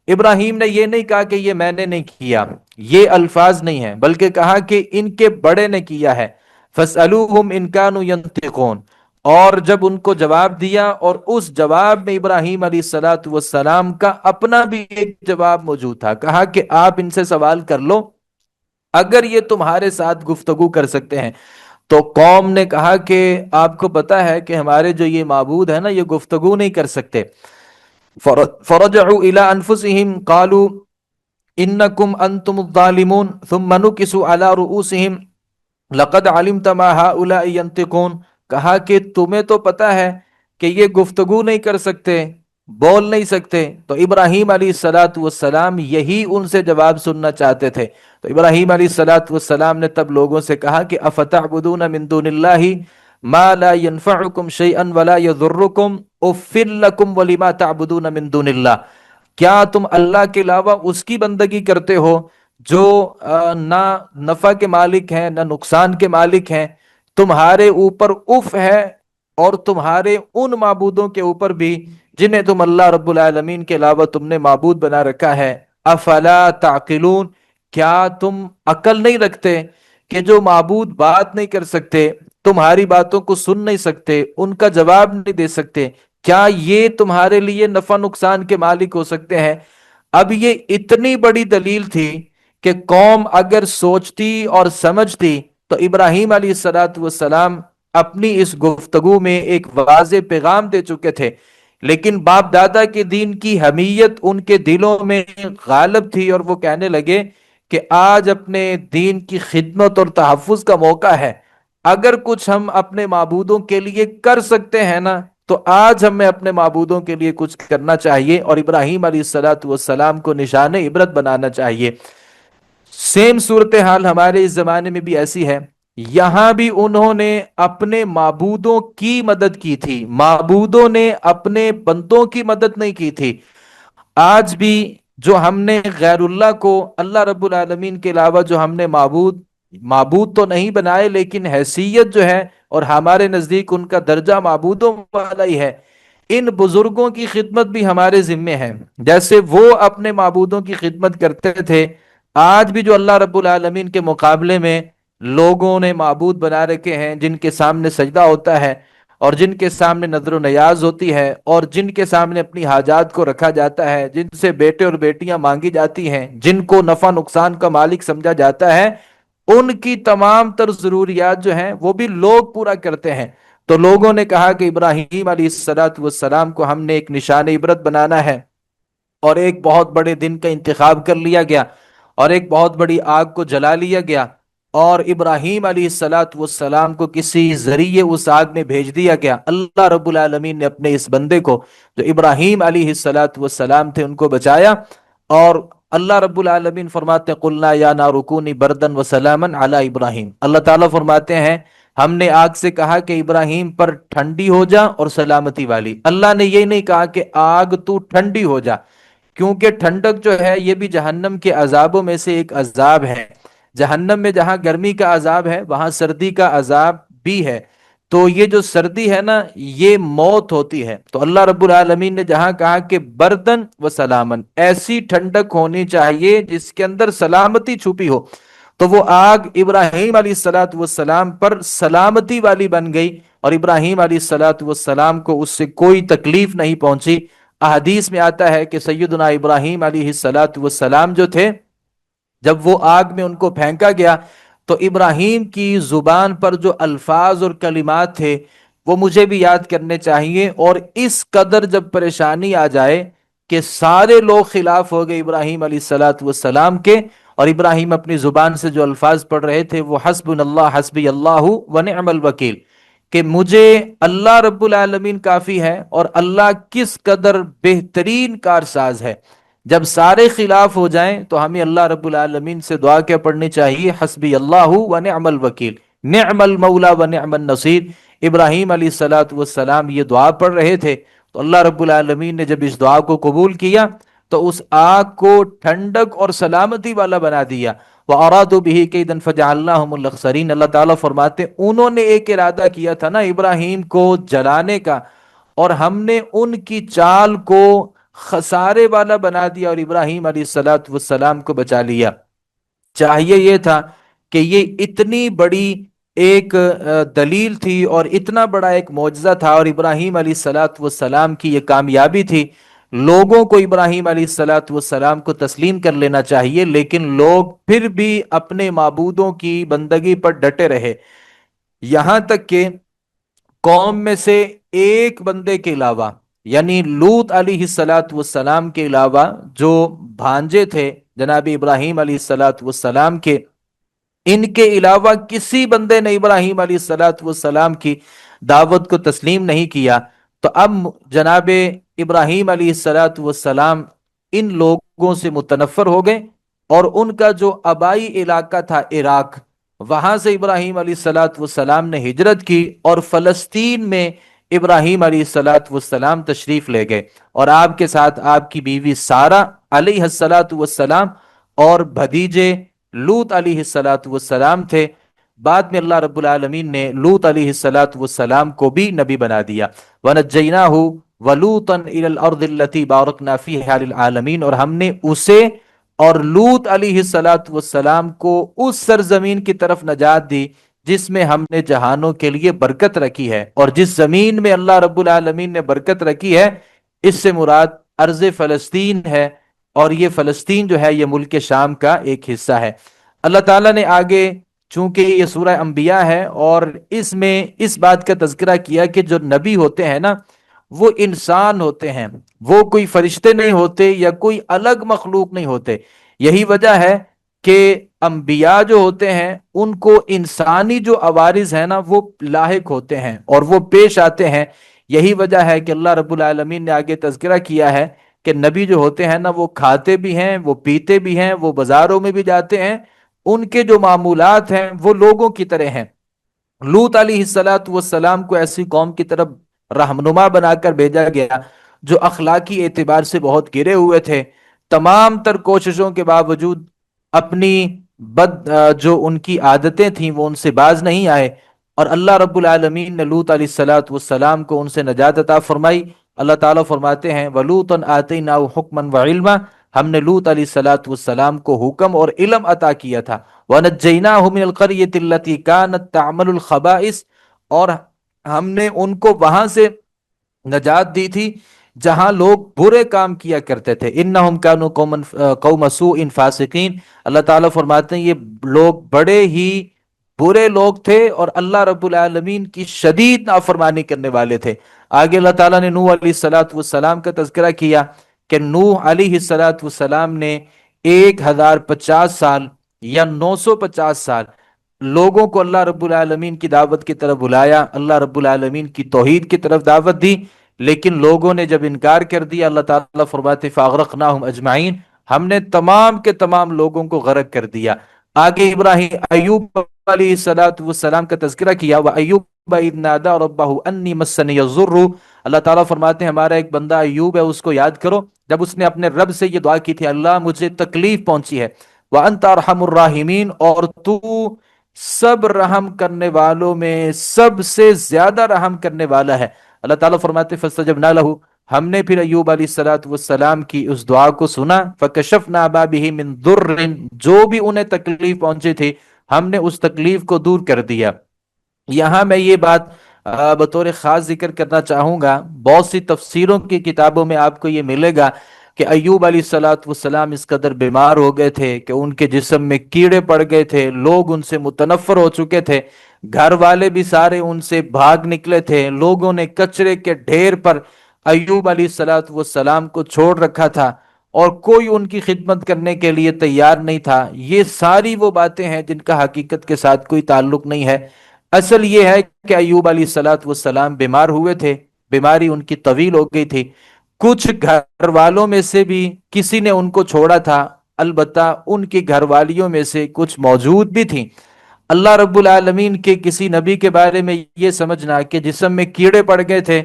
ابراہیم نے یہ نہیں کہا کہ یہ میں نے نہیں کیا، یہ الفاظ نہیں ہیں، بلکہ کہا کہ ان کے بڑے نے کیا ہے، فاسألوہم ان کانوا ینطقون۔ اور جب ان کو جواب دیا، اور اس جواب میں ابراہیم علیہ السلام کا اپنا بھی ایک جواب موجود تھا، کہا کہ آپ ان سے سوال کر لو اگر یہ تمہارے ساتھ گفتگو کر سکتے ہیں۔ تو قوم نے کہا کہ آپ کو پتا ہے کہ ہمارے جو یہ معبود ہیں نا، یہ گفتگو نہیں کر سکتے۔ فرجعوا الى انفسهم قالوا انکم انتم الظالمون ثم نکسوا على رؤوسهم لقد علمت ما هؤلاء ينطقون، کہا کہ تمہیں تو پتا ہے کہ یہ گفتگو نہیں کر سکتے، بول نہیں سکتے۔ تو ابراہیم علیہ السلام یہی ان سے جواب سننا چاہتے تھے۔ تو ابراہیم علیہ السلام نے تب لوگوں سے کہا کہ افتعبدون من دون اللہ ما لا ينفعکم شیئا ولا یضرکم اف لکم ولما تعبدون من دون اللہ، کیا تم اللہ کے علاوہ اس کی بندگی کرتے ہو جو نہ نفع کے مالک ہیں نہ نقصان کے مالک ہیں؟ تمہارے اوپر اف ہے، اور تمہارے ان معبودوں کے اوپر بھی جنہیں تم اللہ رب العالمین کے علاوہ تم نے معبود بنا رکھا ہے۔ افلا تعقلون، کیا تم عقل نہیں رکھتے کہ جو معبود بات نہیں کر سکتے، تمہاری باتوں کو سن نہیں سکتے، ان کا جواب نہیں دے سکتے، کیا یہ تمہارے لیے نفع نقصان کے مالک ہو سکتے ہیں؟ اب یہ اتنی بڑی دلیل تھی کہ قوم اگر سوچتی اور سمجھتی تو ابراہیم علیہ الصلوۃ والسلام اپنی اس گفتگو میں ایک واضح پیغام دے چکے تھے، لیکن باپ دادا کے دین کی حمیت ان کے دلوں میں غالب تھی، اور وہ کہنے لگے کہ آج اپنے دین کی خدمت اور تحفظ کا موقع ہے، اگر کچھ ہم اپنے معبودوں کے لیے کر سکتے ہیں نا تو آج ہمیں اپنے معبودوں کے لیے کچھ کرنا چاہیے، اور ابراہیم علیہ الصلوۃ والسلام کو نشان عبرت بنانا چاہیے۔ سیم صورتحال ہمارے اس زمانے میں بھی ایسی ہے، یہاں بھی انہوں نے اپنے معبودوں کی مدد کی تھی، معبودوں نے اپنے بندوں کی مدد نہیں کی تھی۔ آج بھی جو ہم نے غیر اللہ کو اللہ رب العالمین کے علاوہ جو ہم نے معبود تو نہیں بنائے، لیکن حیثیت جو ہے اور ہمارے نزدیک ان کا درجہ معبودوں والا ہی ہے، ان بزرگوں کی خدمت بھی ہمارے ذمے ہے، جیسے وہ اپنے معبودوں کی خدمت کرتے تھے۔ آج بھی جو اللہ رب العالمین کے مقابلے میں لوگوں نے معبود بنا رکھے ہیں، جن کے سامنے سجدہ ہوتا ہے اور جن کے سامنے نظر و نیاز ہوتی ہے اور جن کے سامنے اپنی حاجات کو رکھا جاتا ہے، جن سے بیٹے اور بیٹیاں مانگی جاتی ہیں، جن کو نفع نقصان کا مالک سمجھا جاتا ہے، ان کی تمام تر ضروریات جو ہیں وہ بھی لوگ پورا کرتے ہیں۔ تو لوگوں نے کہا کہ ابراہیم علیہ الصلوۃ والسلام کو ہم نے ایک نشان عبرت بنانا ہے، اور ایک بہت بڑے دن کا انتخاب کر لیا گیا اور ایک بہت بڑی آگ کو جلا لیا گیا، اور ابراہیم علیہ الصلوۃ والسلام کو کسی ذریعے اس آگ میں بھیج دیا گیا۔ اللہ رب العالمین نے اپنے اس بندے کو جو ابراہیم علیہ الصلوۃ والسلام تھے ان کو بچایا، اور اللہ رب العالمین فرماتے ہیں قلنا یا نار کونی بردن وسلاما علی ابراہیم، اللہ تعالیٰ فرماتے ہیں ہم نے آگ سے کہا کہ ابراہیم پر ٹھنڈی ہو جا اور سلامتی والی۔ اللہ نے یہ نہیں کہا کہ آگ تو ٹھنڈی ہو جا، کیونکہ ٹھنڈک جو ہے یہ بھی جہنم کے عذابوں میں سے ایک عذاب ہے۔ جہنم میں جہاں گرمی کا عذاب ہے وہاں سردی کا عذاب بھی ہے، تو یہ جو سردی ہے نا یہ موت ہوتی ہے۔ تو اللہ رب العالمین نے جہاں کہا کہ بردن و سلامن، ایسی ٹھنڈک ہونی چاہیے جس کے اندر سلامتی چھپی ہو، تو وہ آگ ابراہیم علیہ الصلوۃ والسلام پر سلامتی والی بن گئی، اور ابراہیم علیہ الصلوۃ والسلام کو اس سے کوئی تکلیف نہیں پہنچی۔ احادیث میں آتا ہے کہ سیدنا ابراہیم علیہ الصلوۃ والسلام جو تھے، جب وہ آگ میں ان کو پھینکا گیا تو ابراہیم کی زبان پر جو الفاظ اور کلمات تھے وہ مجھے بھی یاد کرنے چاہیے، اور اس قدر جب پریشانی آ جائے کہ سارے لوگ خلاف ہو گئے ابراہیم علیہ الصلوۃ والسلام کے، اور ابراہیم اپنی زبان سے جو الفاظ پڑھ رہے تھے وہ حسبنا اللہ حسبی اللہ ونعم الوکیل، کہ مجھے اللہ رب العالمین کافی ہے، اور اللہ کس قدر بہترین کارساز ہے۔ جب سارے خلاف ہو جائیں تو ہمیں اللہ رب العالمین سے دعا کیا پڑھنی چاہیے؟ حسبی اللہ ونعم الوکیل، نعم المولا ونعم النصیر۔ ابراہیم علیہ الصلوۃ والسلام یہ دعا پڑھ رہے تھے، تو اللہ رب العالمین نے جب اس دعا کو قبول کیا تو اس آگ کو ٹھنڈک اور سلامتی والا بنا دیا۔ وَأَرَادُوا بِهِ كَيْدًا فَجَعَلْنَاهُمُ الْأَخْسَرِينَ، اللہ تعالیٰ فرماتے انہوں نے ایک ارادہ کیا تھا نا ابراہیم کو جلانے کا، اور ہم نے ان کی چال کو خسارے والا بنا دیا اور ابراہیم علیہ الصلوۃ والسلام کو بچا لیا۔ چاہیے یہ تھا کہ یہ اتنی بڑی ایک دلیل تھی اور اتنا بڑا ایک معجزہ تھا، اور ابراہیم علیہ الصلوۃ والسلام کی یہ کامیابی تھی، لوگوں کو ابراہیم علیہ الصلوۃ والسلام کو تسلیم کر لینا چاہیے، لیکن لوگ پھر بھی اپنے معبودوں کی بندگی پر ڈٹے رہے، یہاں تک کہ قوم میں سے ایک بندے کے علاوہ، یعنی لوط علیہ الصلوۃ والسلام کے علاوہ جو بھانجے تھے جناب ابراہیم علیہ الصلوۃ والسلام کے، ان کے علاوہ کسی بندے نے ابراہیم علیہ الصلوۃ والسلام کی دعوت کو تسلیم نہیں کیا۔ تو اب جناب ابراہیم علیہ الصلوۃ والسلام ان لوگوں سے متنفر ہو گئے، اور ان کا جو آبائی علاقہ تھا عراق، وہاں سے ابراہیم علیہ الصلوۃ والسلام نے ہجرت کی اور فلسطین میں ابراہیم علیہ الصلوۃ والسلام تشریف لے گئے، اور آپ کے ساتھ آپ کی بیوی سارہ علیہ الصلوۃ والسلام اور بھتیجے لوط علیہ الصلوۃ والسلام تھے۔ بعد میں اللہ رب العالمین نے لوط علیہ الصلوۃ والسلام کو بھی نبی بنا دیا۔ وَنَجَّيْنَاهُ وَلُوطًا إِلَى الْأَرْضِ الَّتِي بَارَكْنَا فِيهَا لِلْعَالَمِينَ، اور ہم نے اسے اور لوط علیہ الصلوۃ والسلام کو اس سرزمین کی طرف نجات دی جس میں ہم نے جہانوں کے لیے برکت رکھی ہے، اور جس زمین میں اللہ رب العالمین نے برکت رکھی ہے اس سے مراد ارض فلسطین ہے، اور یہ فلسطین جو ہے یہ ملک شام کا ایک حصہ ہے۔ اللہ تعالیٰ نے آگے، چونکہ یہ سورہ انبیاء ہے اور اس میں اس بات کا تذکرہ کیا کہ جو نبی ہوتے ہیں نا وہ انسان ہوتے ہیں، وہ کوئی فرشتے نہیں ہوتے یا کوئی الگ مخلوق نہیں ہوتے۔ یہی وجہ ہے کہ انبیاء جو ہوتے ہیں ان کو انسانی جو عوارض ہیں نا وہ لاحق ہوتے ہیں اور وہ پیش آتے ہیں۔ یہی وجہ ہے کہ اللہ رب العالمین نے آگے تذکرہ کیا ہے کہ نبی جو ہوتے ہیں نا وہ کھاتے بھی ہیں، وہ پیتے بھی ہیں، وہ بازاروں میں بھی جاتے ہیں، ان کے جو معمولات ہیں وہ لوگوں کی طرح ہیں۔ لوط علیہ السلاۃ والسلام کو ایسی قوم کی طرف رہنما بنا کر بھیجا گیا جو اخلاقی اعتبار سے بہت گرے ہوئے تھے، تمام تر کوششوں کے باوجود اپنی جو ان کی عادتیں تھیں وہ ان سے باز نہیں آئے، اور اللہ رب العالمین نے لوط علیہ السلاۃ والسلام کو ان سے نجات عطا فرمائی۔ اللہ تعالیٰ فرماتے ہیں وَلُوطًا آتَيْنَاهُ حُكْمًا وَعِلْمًا، ہم نے لوط علیہ السلاۃ والسلام کو حکم اور علم عطا کیا تھا۔ وَنَجَّيْنَاهُ مِنَ الْقَرْيَةِ الَّتِي كَانَتْ تَعْمَلُ الْخَبَائِثَ، اور ہم نے ان کو وہاں سے نجات دی تھی جہاں لوگ برے کام کیا کرتے تھے۔ انہم کانوا قوم سوء فاسقین، اللہ تعالیٰ فرماتے ہیں یہ لوگ بڑے ہی برے لوگ تھے اور اللہ رب العالمین کی شدید نافرمانی کرنے والے تھے۔ آگے اللہ تعالیٰ نے نوح علیہ الصلاۃ والسلام کا تذکرہ کیا کہ نوح علیہ الصلاۃ والسلام نے 1050 سال یا 950 سال لوگوں کو اللہ رب العالمین کی دعوت کی طرف بلایا، اللہ رب العالمین کی توحید کی طرف دعوت دی، لیکن لوگوں نے جب انکار کر دیا اللہ تعالیٰ فرماتے فاغرقناہم اجمعین، ہم نے تمام کے تمام لوگوں کو غرق کر دیا۔ آگے ابراہیم ایوب علیہ الصلاۃ والسلام کا تذکرہ کیا، وَأَيُّوبَ إِذْ نَادَىٰ رَبَّهُ أَنِّي مَسَّنِيَ الضُّرُّ، اللہ تعالیٰ فرماتے ہیں ہمارا ایک بندہ ایوب ہے اس کو یاد کرو، جب اس نے اپنے رب سے یہ دعا کی تھی اللہ مجھے تکلیف پہنچی ہے، وَأَنْتَ أَرْحَمُ الرَّاحِمِينَ، اور تو سب رحم کرنے والوں میں سب سے زیادہ رحم کرنے والا ہے۔ اللہ تعالیٰ فرماتے فاستجبنا لہ، ہم نے پھر ایوب علیہ الصلاۃ والسلام کی اس دعا کو سنا، فکشفنا ما بہ من ضر، جو بھی انہیں تکلیف پہنچی تھی ہم نے اس تکلیف کو دور کر دیا۔ یہاں میں یہ بات بطور خاص ذکر کرنا چاہوں گا، بہت سی تفسیروں کی کتابوں میں آپ کو یہ ملے گا کہ ایوب علیہ الصلاۃ والسلام اس قدر بیمار ہو گئے تھے کہ ان کے جسم میں کیڑے پڑ گئے تھے، لوگ ان سے متنفر ہو چکے تھے، گھر والے بھی سارے ان سے بھاگ نکلے تھے، لوگوں نے کچرے کے ڈھیر پر ایوب علیہ الصلاۃ والسلام کو چھوڑ رکھا تھا اور کوئی ان کی خدمت کرنے کے لیے تیار نہیں تھا۔ یہ ساری وہ باتیں ہیں جن کا حقیقت کے ساتھ کوئی تعلق نہیں ہے۔ اصل یہ ہے کہ ایوب علیہ الصلاۃ والسلام بیمار ہوئے تھے، بیماری ان کی طویل ہو گئی تھی، کچھ گھر والوں میں سے بھی کسی نے ان کو چھوڑا تھا، البتہ ان کی گھر والیوں میں سے کچھ موجود بھی تھیں۔ اللہ رب العالمین کے کسی نبی کے بارے میں یہ سمجھنا کہ جسم میں کیڑے پڑ گئے تھے،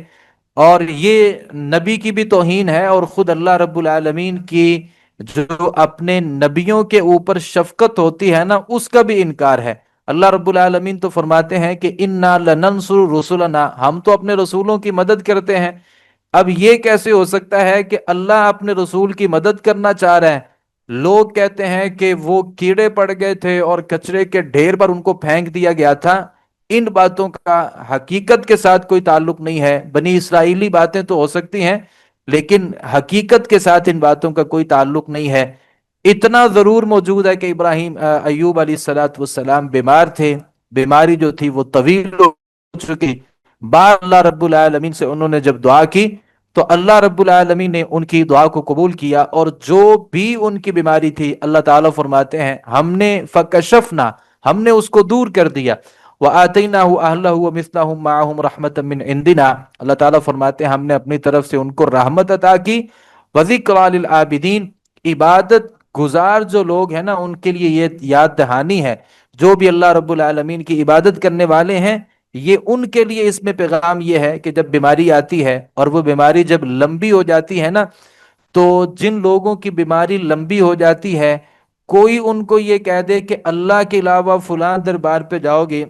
اور یہ نبی کی بھی توہین ہے، اور خود اللہ رب العالمین کی جو اپنے نبیوں کے اوپر شفقت ہوتی ہے نا اس کا بھی انکار ہے۔ اللہ رب العالمین تو فرماتے ہیں کہ انا لننصر رسلنا، ہم تو اپنے رسولوں کی مدد کرتے ہیں۔ اب یہ کیسے ہو سکتا ہے کہ اللہ اپنے رسول کی مدد کرنا چاہ رہے ہیں؟ لوگ کہتے ہیں کہ وہ کیڑے پڑ گئے تھے اور کچرے کے ڈھیر پر ان کو پھینک دیا گیا تھا، ان باتوں کا حقیقت کے ساتھ کوئی تعلق نہیں ہے۔ بنی اسرائیلی باتیں تو ہو سکتی ہیں لیکن حقیقت کے ساتھ ان باتوں کا کوئی تعلق نہیں ہے۔ اتنا ضرور موجود ہے کہ ایوب علیہ الصلاۃ والسلام بیمار تھے، بیماری جو تھی وہ طویل ہو چکی، بار اللہ رب العالمین سے انہوں نے جب دعا کی تو اللہ رب العالمین نے ان کی دعا کو قبول کیا، اور جو بھی ان کی بیماری تھی اللہ تعالیٰ فرماتے ہیں ہم نے فکشفنا، ہم نے اس کو دور کر دیا، وَآتَيْنَاهُ أَهْلَهُ وَمِثْلَهُمْ مَعَهُمْ رَحْمَةً مِّنْ عِنْدِنَا، اللہ تعالیٰ فرماتے ہیں ہم نے اپنی طرف سے ان کو رحمت عطا کی، وَذِكْرَىٰ لِلْعَابِدِينَ، عبادت گزار جو لوگ ہیں نا ان کے لیے یہ یاد دہانی ہے، جو بھی اللہ رب العالمین کی عبادت کرنے والے ہیں یہ ان کے لیے اس میں پیغام یہ ہے کہ جب بیماری آتی ہے اور وہ بیماری جب لمبی ہو جاتی ہے نا، تو جن لوگوں کی بیماری لمبی ہو جاتی ہے کوئی ان کو یہ کہہ دے کہ اللہ کے علاوہ فلاں دربار پہ جاؤ گے،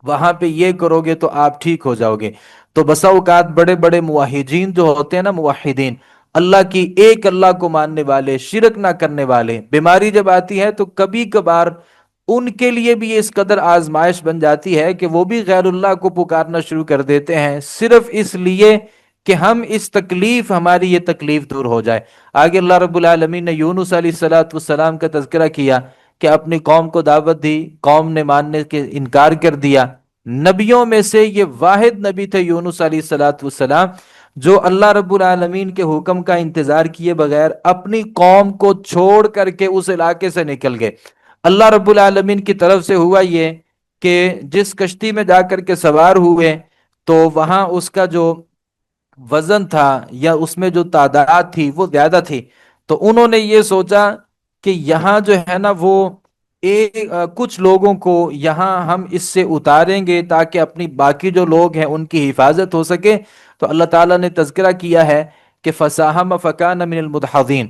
وہاں پہ یہ کرو گے تو آپ ٹھیک ہو جاؤ گے، تو بسا اوقات بڑے بڑے موحدین جو ہوتے ہیں نا، موحدین اللہ کی ایک اللہ کو ماننے والے، شرک نہ کرنے والے، بیماری جب آتی ہے تو کبھی کبھار ان کے لیے بھی یہ اس قدر آزمائش بن جاتی ہے کہ وہ بھی غیر اللہ کو پکارنا شروع کر دیتے ہیں، صرف اس لیے کہ ہم اس تکلیف، ہماری یہ تکلیف دور ہو جائے۔ آگے اللہ رب العالمین نے یونس علیہ الصلاۃ والسلام کا تذکرہ کیا کہ اپنی قوم کو دعوت دی، قوم نے ماننے کے انکار کر دیا۔ نبیوں میں سے یہ واحد نبی تھے یونس علیہ الصلاۃ والسلام، جو اللہ رب العالمین کے حکم کا انتظار کیے بغیر اپنی قوم کو چھوڑ کر کے اس علاقے سے نکل گئے۔ اللہ رب العالمین کی طرف سے ہوا یہ کہ جس کشتی میں جا کر کے سوار ہوئے تو وہاں اس کا جو وزن تھا یا اس میں جو تعداد تھی وہ زیادہ تھی، تو انہوں نے یہ سوچا کہ یہاں جو ہے نا وہ کچھ لوگوں کو یہاں ہم اس سے اتاریں گے تاکہ اپنی باقی جو لوگ ہیں ان کی حفاظت ہو سکے۔ تو اللہ تعالیٰ نے تذکرہ کیا ہے کہ فساہم فکان من المدحضین،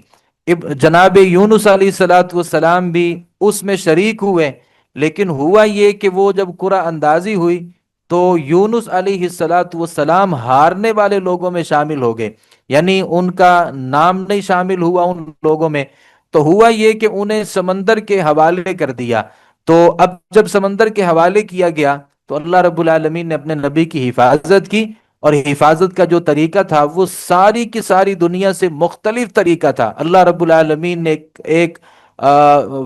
جناب یونس علیہ الصلاۃ والسلام بھی اس میں شریک ہوئے، لیکن ہوا یہ کہ وہ جب قرعہ اندازی ہوئی تو یونس علیہ الصلاۃ والسلام ہارنے والے لوگوں میں شامل ہو گئے، یعنی ان کا نام نہیں شامل ہوا ان لوگوں میں۔ تو ہوا یہ کہ انہیں سمندر کے حوالے کر دیا۔ تو اب جب سمندر کے حوالے کیا گیا تو اللہ رب العالمین نے اپنے نبی کی حفاظت کی، اور حفاظت کا جو طریقہ تھا وہ ساری کی ساری دنیا سے مختلف طریقہ تھا۔ اللہ رب العالمین نے ایک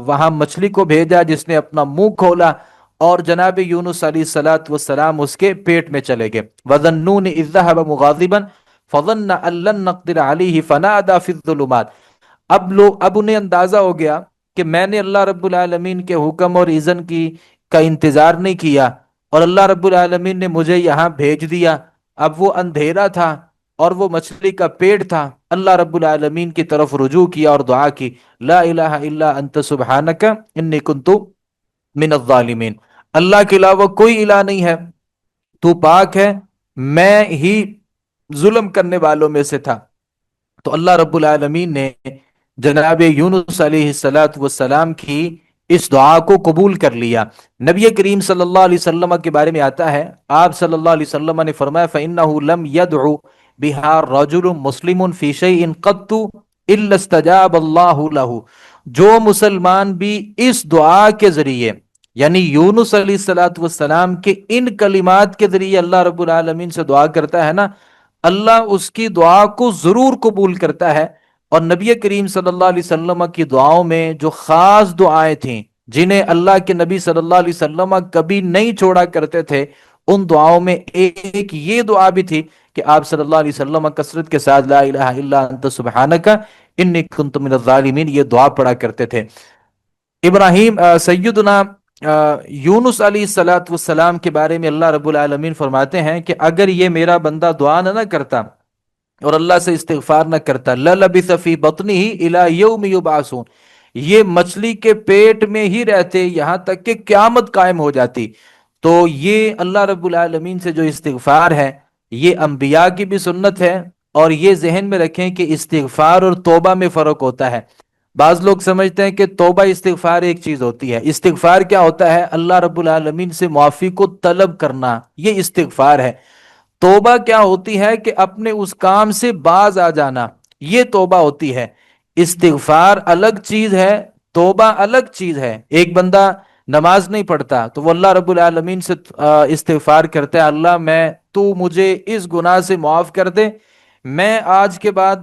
وہاں مچھلی کو بھیجا جس نے اپنا منہ کھولا، اور جناب یونس علیہ الصلاۃ والسلام اس کے پیٹ میں چلے گئے۔ وَظَنُّونِ إِذ ذَهَبَ مُغَاضِبًا فَظَنَّ أَن لَّن نَّقْدِرَ عَلَيْهِ فَنَادَىٰ فِي الظُّلُمَاتِ۔ اب انہیں اندازہ ہو گیا کہ میں نے اللہ رب العالمین کے حکم اور اذن کا انتظار نہیں کیا، اور اللہ رب العالمین نے مجھے یہاں بھیج دیا۔ اب وہ اندھیرا تھا اور وہ مچھلی کا پیٹ تھا۔ اللہ رب العالمین کی طرف رجوع کیا اور دعا کی، لا الہ الا انت سبحانک انی کنت من الظالمین، اللہ کے علاوہ کوئی الہ نہیں ہے، تو پاک ہے، میں ہی ظلم کرنے والوں میں سے تھا۔ تو اللہ رب العالمین نے جناب یونس علیہ الصلاۃ والسلام کی اس دعا کو قبول کر لیا۔ نبی کریم صلی اللہ علیہ وسلم کے بارے میں آتا ہے، آپ صلی اللہ علیہ وسلم نے فرمایا فَإِنَّهُ لَمْ يَدْعُ بِهَا رَجُلٌ مُسْلِمٌ فِي شَيْءٍ قَطُّ إِلَّا اسْتَجَابَ اللَّهُ لَهُ۔ جو مسلمان بھی اس دعا کے ذریعے، یعنی یونس علیہ الصلاۃ والسلام کے ان کلمات کے ذریعے اللہ رب العالمین سے دعا کرتا ہے نا، اللہ اس کی دعا کو ضرور قبول کرتا ہے۔ اور نبی کریم صلی اللہ علیہ وسلم کی دعاؤں میں جو خاص دعائیں تھیں جنہیں اللہ کے نبی صلی اللہ علیہ وسلم کبھی نہیں چھوڑا کرتے تھے، ان دعاؤں میں ایک یہ دعا بھی تھی کہ آپ صلی اللہ علیہ وسلم کثرت کے ساتھ لا الہ الا انت سبحانک انی کنت من الظالمین یہ دعا پڑھا کرتے تھے۔ سیدنا یونس علیہ الصلاۃ والسلام کے بارے میں اللہ رب العالمین فرماتے ہیں کہ اگر یہ میرا بندہ دعا نہ کرتا اور اللہ سے استغفار نہ کرتا، لَلَبِثَ فِي بَطْنِهِ إِلَى يَوْمِ يُبْعَثُونَ، یہ مچھلی کے پیٹ میں ہی رہتے یہاں تک کہ قیامت قائم ہو جاتی۔ تو یہ اللہ رب العالمین سے جو استغفار ہے یہ انبیاء کی بھی سنت ہے، اور یہ ذہن میں رکھیں کہ استغفار اور توبہ میں فرق ہوتا ہے۔ بعض لوگ سمجھتے ہیں کہ توبہ استغفار ایک چیز ہوتی ہے۔ استغفار کیا ہوتا ہے؟ اللہ رب العالمین سے معافی کو طلب کرنا، یہ استغفار ہے۔ توبہ کیا ہوتی ہے کہ اپنے اس کام سے باز آ جانا، یہ توبہ ہوتی ہے۔ استغفار الگ چیز ہے، توبہ الگ چیز ہے۔ ایک بندہ نماز نہیں پڑھتا تو وہ اللہ رب العالمین سے استغفار کرتا ہے، اللہ تو مجھے اس گناہ سے معاف کر دے، میں آج کے بعد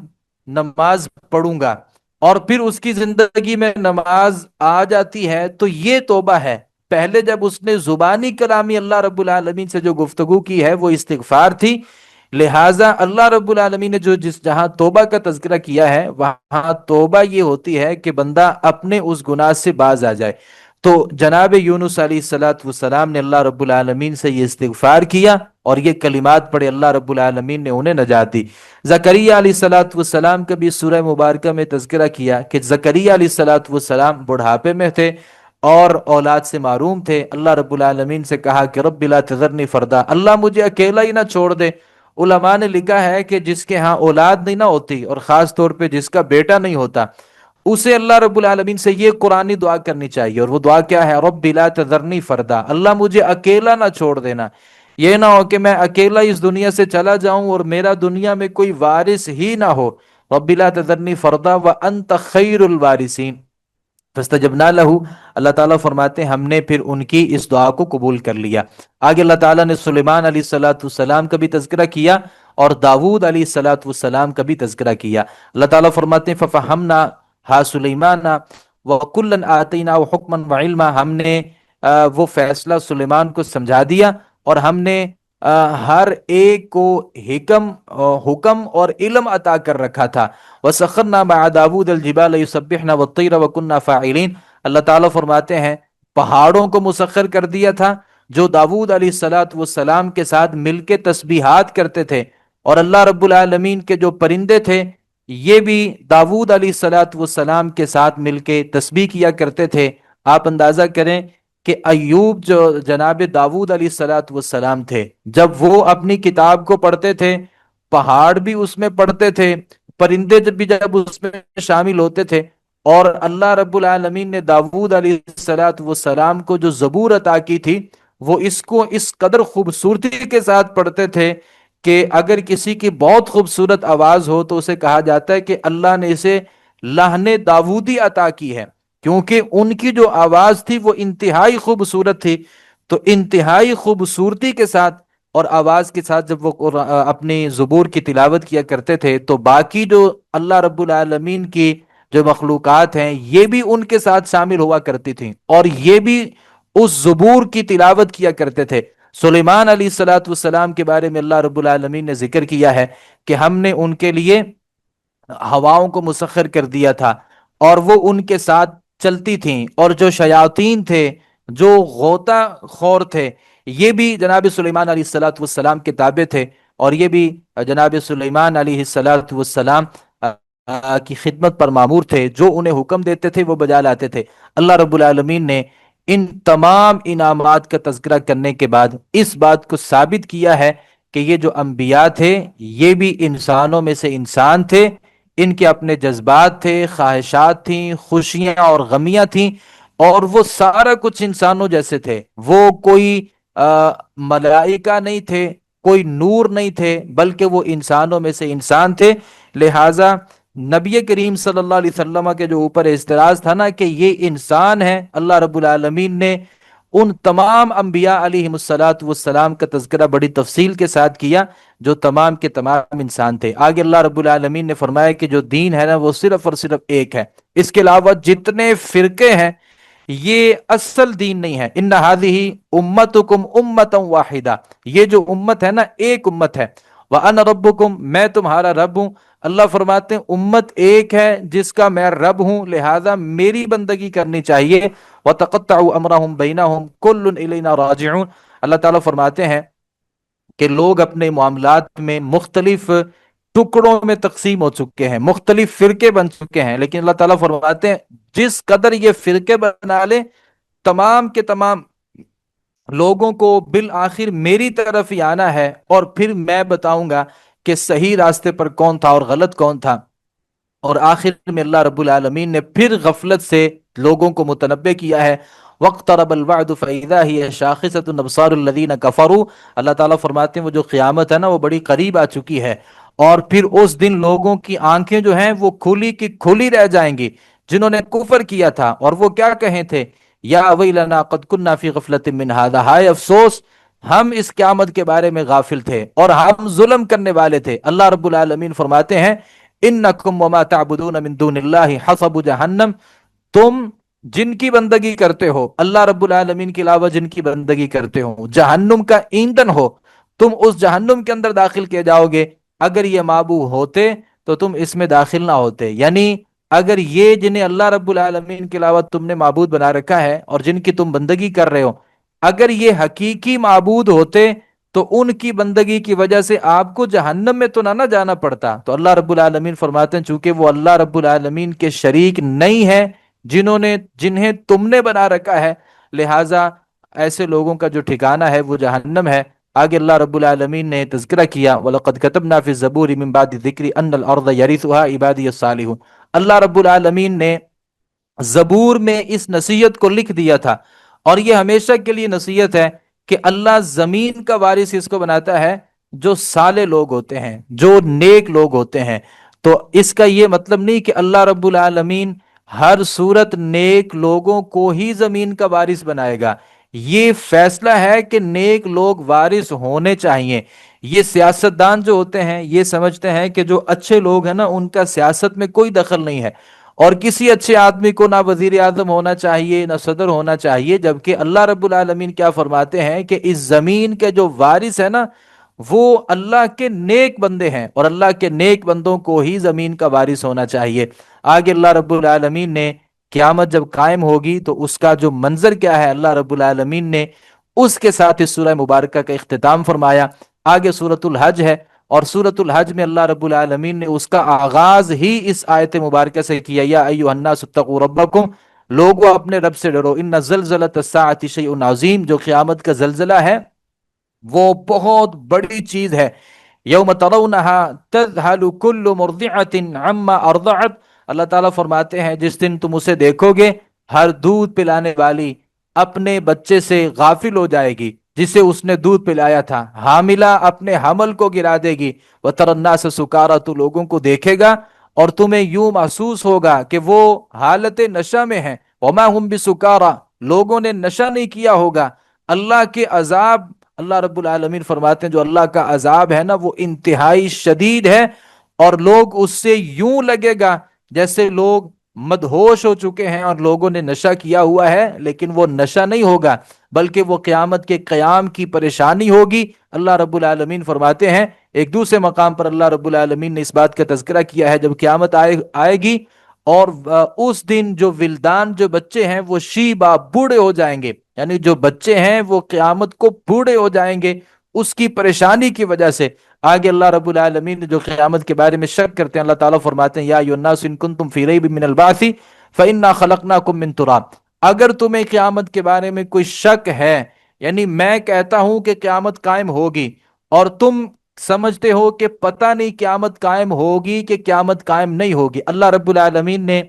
نماز پڑھوں گا، اور پھر اس کی زندگی میں نماز آ جاتی ہے تو یہ توبہ ہے۔ پہلے جب اس نے زبانی کلامی اللہ رب العالمین سے جو گفتگو کی ہے وہ استغفار تھی، لہٰذا اللہ رب العالمین نے جہاں توبہ کا تذکرہ کیا ہے وہاں توبہ یہ ہوتی ہے کہ بندہ اپنے اس گناہ سے باز آ جائے۔ تو جناب یونس علیہ الصلاۃ والسلام نے اللہ رب العالمین سے یہ استغفار کیا اور یہ کلمات پڑھے، اللہ رب العالمین نے انہیں نجات دی۔ زکریا علیہ الصلاۃ والسلام کا بھی سورہ مبارکہ میں تذکرہ کیا کہ زکریا علیہ الصلاۃ والسلام بڑھاپے میں تھے اور اولاد سے محروم تھے۔ اللہ رب العالمین سے کہا کہ رب لا تذرنی فردا، اللہ مجھے اکیلا ہی نہ چھوڑ دے۔ علماء نے لکھا ہے کہ جس کے ہاں اولاد نہیں نہ ہوتی، اور خاص طور پہ جس کا بیٹا نہیں ہوتا، اسے اللہ رب العالمین سے یہ قرآنی دعا کرنی چاہیے، اور وہ دعا کیا ہے؟ رب لا تذرنی فردا، اللہ مجھے اکیلا نہ چھوڑ دینا۔ یہ نہ ہو کہ میں اکیلا اس دنیا سے چلا جاؤں اور میرا دنیا میں کوئی وارث ہی نہ ہو۔ رب لا تذرنی فردا وانت خیر الوارثین، فاستجبنا لہو، اللہ تعالیٰ فرماتے ہیں ہم نے پھر ان کی اس دعا کو قبول کر لیا۔ آگے اللہ تعالیٰ نے سلیمان علیہ الصلاۃ والسلام کا بھی تذکرہ کیا اور داود علیہ الصلاۃ والسلام کا بھی تذکرہ کیا۔ اللہ تعالیٰ فرماتے ہیں ففہمنا ہا سلیمان وکلا آتینا حکما وعلما، ہم نے وہ فیصلہ سلیمان کو سمجھا دیا اور ہم نے ہر ایک کو حکم اور علم عطا کر رکھا تھا۔ وَسَخَّرْنَا مَعَ دَاوُودَ الْجِبَالَ يُسَبِّحْنَ وَالطَّيْرَ وَكُنَّا فَاعِلِينَ، اللہ تعالیٰ فرماتے ہیں پہاڑوں کو مسخر کر دیا تھا جو داود علیہ الصلاۃ والسلام کے ساتھ مل کے تسبیحات کرتے تھے، اور اللہ رب العالمین کے جو پرندے تھے یہ بھی داود علیہ الصلاۃ والسلام کے ساتھ مل کے تسبیح کیا کرتے تھے۔ آپ اندازہ کریں کہ ایوب جو جناب داود علیہ الصلاۃ والسلام تھے، جب وہ اپنی کتاب کو پڑھتے تھے پہاڑ بھی اس میں پڑھتے تھے، پرندے بھی جب اس میں شامل ہوتے تھے، اور اللہ رب العالمین نے داود علیہ الصلاۃ والسلام کو جو زبور عطا کی تھی وہ اس کو اس قدر خوبصورتی کے ساتھ پڑھتے تھے کہ اگر کسی کی بہت خوبصورت آواز ہو تو اسے کہا جاتا ہے کہ اللہ نے اسے لحن داودی عطا کی ہے، کیونکہ ان کی جو آواز تھی وہ انتہائی خوبصورت تھی۔ تو انتہائی خوبصورتی کے ساتھ اور آواز کے ساتھ جب وہ اپنی زبور کی تلاوت کیا کرتے تھے تو باقی جو اللہ رب العالمین کی جو مخلوقات ہیں یہ بھی ان کے ساتھ شامل ہوا کرتی تھیں اور یہ بھی اس زبور کی تلاوت کیا کرتے تھے۔ سلیمان علیہ الصلاۃ والسلام کے بارے میں اللہ رب العالمین نے ذکر کیا ہے کہ ہم نے ان کے لیے ہواؤں کو مسخر کر دیا تھا اور وہ ان کے ساتھ چلتی تھیں، اور جو شیاطین تھے جو غوطہ خور تھے یہ بھی جناب سلیمان علیہ الصلاۃ والسلام کے تابع تھے، اور یہ بھی جناب سلیمان علیہ الصلاۃ والسلام کی خدمت پر مامور تھے، جو انہیں حکم دیتے تھے وہ بجا لاتے تھے۔ اللہ رب العالمین نے ان تمام انعامات کا تذکرہ کرنے کے بعد اس بات کو ثابت کیا ہے کہ یہ جو انبیاء تھے یہ بھی انسانوں میں سے انسان تھے، ان کے اپنے جذبات تھے، خواہشات تھیں، خوشیاں اور غمیاں تھیں، اور وہ سارا کچھ انسانوں جیسے تھے۔ وہ کوئی ملائکہ نہیں تھے، کوئی نور نہیں تھے، بلکہ وہ انسانوں میں سے انسان تھے۔ لہٰذا نبی کریم صلی اللہ علیہ وسلم کے جو اوپر اعتراض تھا نا کہ یہ انسان ہے، اللہ رب العالمین نے ان تمام انبیاء علیہ الصلاۃ والسلام کا تذکرہ بڑی تفصیل کے ساتھ کیا جو تمام کے تمام انسان تھے۔ آگے اللہ رب العالمین نے فرمایا کہ جو دین ہے نا وہ صرف اور صرف ایک ہے، اس کے علاوہ جتنے فرقے ہیں یہ اصل دین نہیں ہے۔ ان هذه امتکم امتا واحدہ، یہ جو امت ہے نا ایک امت ہے۔ وانا ربکم، میں تمہارا رب ہوں۔ اللہ فرماتے ہیں امت ایک ہے جس کا میں رب ہوں، لہذا میری بندگی کرنی چاہیے۔ وتقطعوا امرهم بینہم کل الینا راجعون، اللہ تعالیٰ فرماتے ہیں کہ لوگ اپنے معاملات میں مختلف ٹکڑوں میں تقسیم ہو چکے ہیں، مختلف فرقے بن چکے ہیں، لیکن اللہ تعالیٰ فرماتے ہیں جس قدر یہ فرقے بنا لے تمام کے تمام لوگوں کو بالآخر میری طرف ہی آنا ہے، اور پھر میں بتاؤں گا کہ صحیح راستے پر کون تھا اور غلط کون تھا۔ اور آخر میں اللہ رب العالمین نے پھر غفلت سے لوگوں کو متنبہ کیا ہے۔ وَاقْتَرَبَ الْوَعْدُ فَإِذَا هِيَ شَاخِصَةٌ أَبْصَارُ الَّذِينَ كَفَرُوا، اللہ تعالیٰ فرماتے ہیں وہ جو قیامت ہے نا وہ بڑی قریب آ چکی ہے، اور پھر اس دن لوگوں کی آنکھیں جو ہیں وہ کھلی کی کھلی رہ جائیں گی جنہوں نے کفر کیا تھا، اور وہ کیا کہیں تھے، یا ویلنا قد کنا فی غفلۃ من ھذا، ہائے افسوس ہم اس قیامت کے بارے میں غافل تھے اور ہم ظلم کرنے والے تھے۔ اللہ رب العالمین فرماتے ہیں انکم وما تعبدون من دون اللہ حصب جہنم، تم جن کی بندگی کرتے ہو اللہ رب العالمین کے علاوہ جن کی بندگی کرتے ہو جہنم کا ایندھن ہو، تم اس جہنم کے اندر داخل کیے جاؤ گے۔ اگر یہ معبود ہوتے تو تم اس میں داخل نہ ہوتے، یعنی اگر یہ جنہیں اللہ رب العالمین کے علاوہ تم نے معبود بنا رکھا ہے اور جن کی تم بندگی کر رہے ہو، اگر یہ حقیقی معبود ہوتے تو ان کی بندگی کی وجہ سے آپ کو جہنم میں تو نہ جانا پڑتا۔ تو اللہ رب العالمین فرماتے ہیں چونکہ وہ اللہ رب العالمین کے شریک نہیں ہے جنہیں تم نے بنا رکھا ہے، لہٰذا ایسے لوگوں کا جو ٹھکانہ ہے وہ جہنم ہے۔ آگے اللہ رب العالمین نے تذکرہ کیا وَلَقَدْ كَتَبْنَا فِي الزَّبُورِ مِن بَعْدِ الذِّكْرِ أَنَّ الْأَرْضَ يَرِثُهَا عِبَادِيَ الصَّالِحُونَ، اللہ رب العالمین نے زبور میں اس نصیحت کو لکھ دیا تھا، اور یہ ہمیشہ کے لیے نصیحت ہے کہ اللہ زمین کا وارث اس کو بناتا ہے جو صالح لوگ ہوتے ہیں، جو نیک لوگ ہوتے ہیں۔ تو اس کا یہ مطلب نہیں کہ اللہ رب العالمین ہر صورت نیک لوگوں کو ہی زمین کا وارث بنائے گا۔ یہ فیصلہ ہے کہ نیک لوگ وارث ہونے چاہیے۔ یہ سیاستدان جو ہوتے ہیں یہ سمجھتے ہیں کہ جو اچھے لوگ ہیں نا ان کا سیاست میں کوئی دخل نہیں ہے، اور کسی اچھے آدمی کو نہ وزیر اعظم ہونا چاہیے نہ صدر ہونا چاہیے، جبکہ اللہ رب العالمین کیا فرماتے ہیں کہ اس زمین کے جو وارث ہے نا وہ اللہ کے نیک بندے ہیں، اور اللہ کے نیک بندوں کو ہی زمین کا وارث ہونا چاہیے۔ آگے اللہ رب العالمین نے قیامت جب قائم ہوگی تو اس کا جو منظر کیا ہے اللہ رب العالمین نے اس کے ساتھ اس سورہ مبارکہ کا اختتام فرمایا۔ آگے سورۃ الحج ہے، اور سورۃ الحج میں اللہ رب العالمین نے اس کا آغاز ہی اس آیت مبارکہ سے کیا، یا ایھا الناس اتقوا ربکم، لوگوں اپنے رب سے ڈرو، ان زلزلۃ الساعۃ شیء عظیم، جو قیامت کا زلزلہ ہے وہ بہت بڑی چیز ہے۔ یوم ترونہا تذہل کل مرضعۃ عما ارضعت، اللہ تعالیٰ فرماتے ہیں جس دن تم اسے دیکھو گے ہر دودھ پلانے والی اپنے بچے سے غافل ہو جائے گی جسے اس نے دودھ پلایا تھا، حاملہ اپنے حمل کو گرا دے گی، وَتَرَى النَّاسَ سُكَارَىٰ، تو لوگوں کو دیکھے گا اور تمہیں یوں محسوس ہوگا کہ وہ حالت نشہ میں ہیں، وَمَا هُمْ بِسُكَارَىٰ، لوگوں نے نشہ نہیں کیا ہوگا۔ اللہ کے عذاب، اللہ رب العالمین فرماتے ہیں جو اللہ کا عذاب ہے نا وہ انتہائی شدید ہے، اور لوگ اس سے یوں لگے گا جیسے لوگ مدہوش ہو چکے ہیں اور لوگوں نے نشہ کیا ہوا ہے، لیکن وہ نشہ نہیں ہوگا بلکہ وہ قیامت کے قیام کی پریشانی ہوگی۔ اللہ رب العالمین فرماتے ہیں ایک دوسرے مقام پر اللہ رب العالمین نے اس بات کا تذکرہ کیا ہے جب قیامت آئے گی اور اس دن جو ولدان، جو بچے ہیں وہ شیبا، بوڑھے ہو جائیں گے، یعنی جو بچے ہیں وہ قیامت کو بوڑھے ہو جائیں گے اس کی پریشانی کی وجہ سے۔ آگے اللہ رب العالمین جو قیامت کے بارے میں شک کرتے ہیں اللہ تعالیٰ فرماتے ہیں یا ایھا الناس ان کنتم فی ریب من البعث فانا خلقناکم من تراب، اگر تمہیں قیامت کے بارے میں کوئی شک ہے، یعنی میں کہتا ہوں کہ قیامت قائم ہوگی اور تم سمجھتے ہو کہ پتہ نہیں قیامت قائم ہوگی کہ قیامت قائم نہیں ہوگی، اللہ رب العالمین نے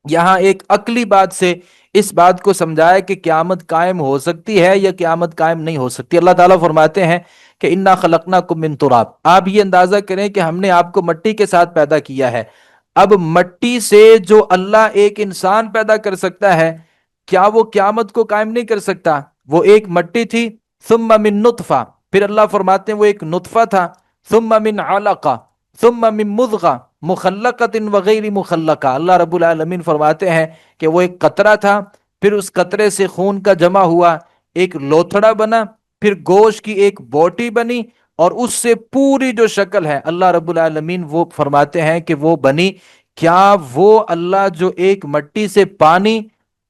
یہاں ایک عقلی بات سے اس بات کو سمجھایا کہ قیامت قائم ہو سکتی ہے یا قیامت قائم نہیں ہو سکتی۔ اللہ تعالیٰ فرماتے ہیں کہ انا خلقناکم من تراب، آپ یہ اندازہ کریں کہ ہم نے آپ کو مٹی کے ساتھ پیدا کیا ہے۔ اب مٹی سے جو اللہ ایک انسان پیدا کر سکتا ہے، کیا وہ قیامت کو قائم نہیں کر سکتا؟ وہ ایک مٹی تھی، ثم من نطفہ، پھر اللہ فرماتے ہیں وہ ایک نطفہ تھا، ثم من علقہ، ثم من مضغہ مخلقۃ وغیر مخلقہ، اللہ رب العالمین فرماتے ہیں کہ وہ ایک قطرہ تھا، پھر اس قطرے سے خون کا جمع ہوا ایک لوتھڑا بنا، پھر گوشت کی ایک بوٹی بنی، اور اس سے پوری جو شکل ہے اللہ رب العالمین وہ فرماتے ہیں کہ وہ بنی۔ کیا وہ اللہ جو ایک مٹی سے پانی،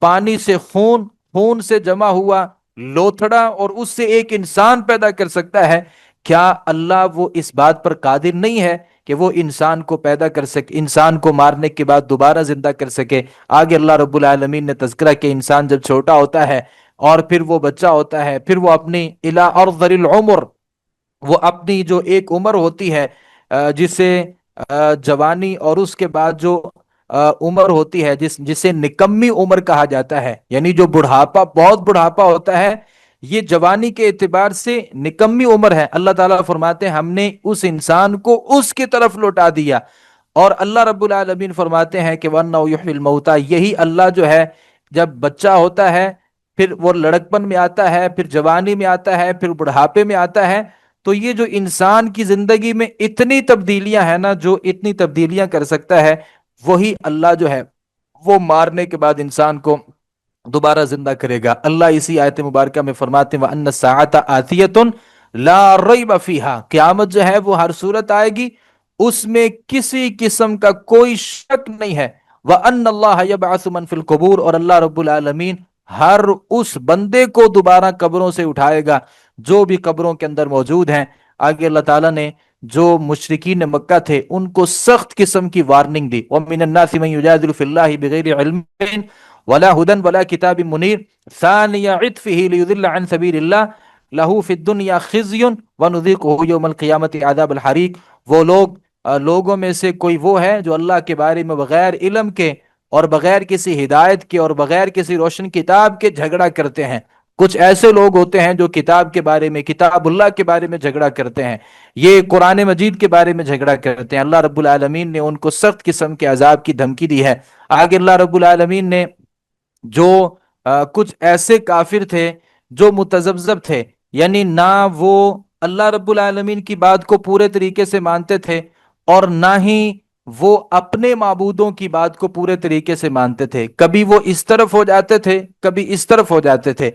پانی سے خون، خون سے جمع ہوا لوتھڑا اور اس سے ایک انسان پیدا کر سکتا ہے؟ کیا اللہ وہ اس بات پر قادر نہیں ہے کہ وہ انسان کو پیدا کر سکے، انسان کو مارنے کے بعد دوبارہ زندہ کر سکے؟ آگے اللہ رب العالمین نے تذکرہ کہ انسان جب چھوٹا ہوتا ہے اور پھر وہ بچہ ہوتا ہے، پھر وہ اپنی الی ارذل العمر، وہ اپنی جو ایک عمر ہوتی ہے جسے جوانی، اور اس کے بعد جو عمر ہوتی ہے جسے نکمی عمر کہا جاتا ہے، یعنی جو بڑھاپا، بہت بڑھاپا ہوتا ہے، یہ جوانی کے اعتبار سے نکمی عمر ہے۔ اللہ تعالیٰ فرماتے ہیں ہم نے اس انسان کو اس کی طرف لوٹا دیا، اور اللہ رب العالمین فرماتے ہیں کہ وَأَنَّهُ يُحْيِي الْمَوْتَى، یہی اللہ جو ہے جب بچہ ہوتا ہے پھر وہ لڑکپن میں آتا ہے، پھر جوانی میں آتا ہے، پھر بڑھاپے میں آتا ہے، تو یہ جو انسان کی زندگی میں اتنی تبدیلیاں ہیں نا، جو اتنی تبدیلیاں کر سکتا ہے وہی اللہ جو ہے وہ مارنے کے بعد انسان کو دوبارہ زندہ کرے گا۔ اللہ اسی آیت مبارکہ میں فرماتے ہیں وَأَنَّ السَّاعَةَ آتِيَةٌ لَا رَيْبَ فِيهَا، قیامت جو ہے وہ ہر صورت آئے گی، اس میں کسی قسم کا کوئی شک نہیں ہے۔ وَأَنَّ اللَّهَ يَبْعَثُ مَن فِي الْقُبُورِ، اور اللہ رب العالمین ہر اس بندے کو دوبارہ قبروں سے اٹھائے گا جو بھی قبروں کے اندر موجود ہیں۔ آگے اللہ تعالیٰ نے جو مشرکین مکہ تھے ان کو سخت قسم کی وارننگ دی، وَمِنَ النَّاسِ مَن يُجَادِلُ فِي اللَّهِ بِغَيْرِ عِلْمٍ وَلَا هُدًى وَلَا كِتَابٍ مُنِيرٍ ثَانِيَ عِطْفِهِ لِيُضِلَّ عَن سَبِيلِ اللَّهِ لَهُ فِي الدُّنْيَا خِزْيٌ وَنُذِيقُهُ يَوْمَ الْقِيَامَةِ عَذَابَ الْحَرِيقِ، وہ لوگوں میں سے کوئی وہ ہے جو اللہ کے بارے میں بغیر علم کے اور بغیر کسی ہدایت کے اور بغیر کسی روشن کتاب کے جھگڑا کرتے ہیں، کچھ ایسے لوگ ہوتے ہیں جو کتاب کے بارے میں، کتاب اللہ کے بارے میں جھگڑا کرتے ہیں، یہ قرآن مجید کے بارے میں جھگڑا کرتے ہیں۔ اللہ رب العالمین نے ان کو سخت قسم کے عذاب کی دھمکی دی ہے۔ آگے اللہ رب العالمین نے جو کچھ ایسے کافر تھے جو متذبذب تھے، یعنی نہ وہ اللہ رب العالمین کی بات کو پورے طریقے سے مانتے تھے، اور نہ ہی وہ اپنے معبودوں کی بات کو پورے طریقے سے مانتے تھے، کبھی وہ اس طرف ہو جاتے تھے، کبھی اس طرف ہو جاتے تھے،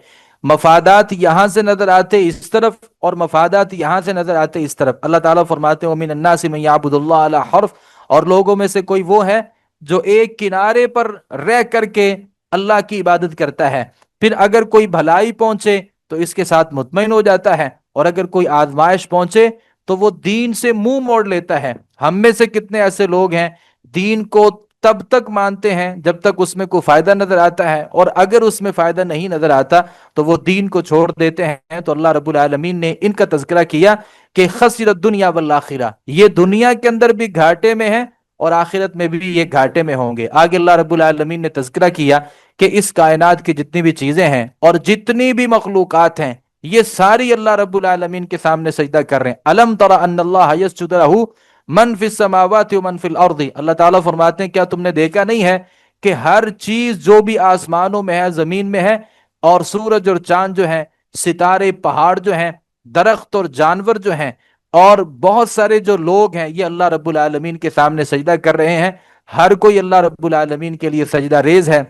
مفادات یہاں سے نظر آتے اس طرف اور مفادات یہاں سے نظر آتے اس طرف۔ اللہ تعالیٰ فرماتے ہیں وَمِنَ النَّاسِ مَن يَعْبُدُ اللَّهَ عَلَى حَرْفٍ، اور لوگوں میں سے کوئی وہ ہے جو ایک کنارے پر رہ کر کے اللہ کی عبادت کرتا ہے، پھر اگر کوئی بھلائی پہنچے تو اس کے ساتھ مطمئن ہو جاتا ہے، اور اگر کوئی آزمائش پہنچے تو وہ دین سے منہ موڑ لیتا ہے۔ ہم میں سے کتنے ایسے لوگ ہیں دین کو تب تک مانتے ہیں جب تک اس میں کوئی فائدہ نظر آتا ہے، اور اگر اس میں فائدہ نہیں نظر آتا تو وہ دین کو چھوڑ دیتے ہیں۔ تو اللہ رب العالمین نے ان کا تذکرہ کیا کہ خسر الدنیا والآخرہ، یہ دنیا کے اندر بھی گھاٹے میں ہے اور آخرت میں بھی یہ گھاٹے میں ہوں گے۔ آگے اللہ رب العالمین نے تذکرہ کیا کہ اس کائنات کی جتنی بھی چیزیں ہیں اور جتنی بھی مخلوقات ہیں، یہ ساری اللہ رب العالمین کے سامنے سجدہ کر رہے ہیں۔ الم تر ان اللہ یسجد لہ من فی السماوات و من فی الارض، اللہ تعالیٰ فرماتے ہیں کیا تم نے دیکھا نہیں ہے کہ ہر چیز جو بھی آسمانوں میں ہے، زمین میں ہے، اور سورج اور چاند جو ہیں، ستارے، پہاڑ جو ہیں، درخت اور جانور جو ہیں، اور بہت سارے جو لوگ ہیں، یہ اللہ رب العالمین کے سامنے سجدہ کر رہے ہیں۔ ہر کوئی اللہ رب العالمین کے لیے سجدہ ریز ہے۔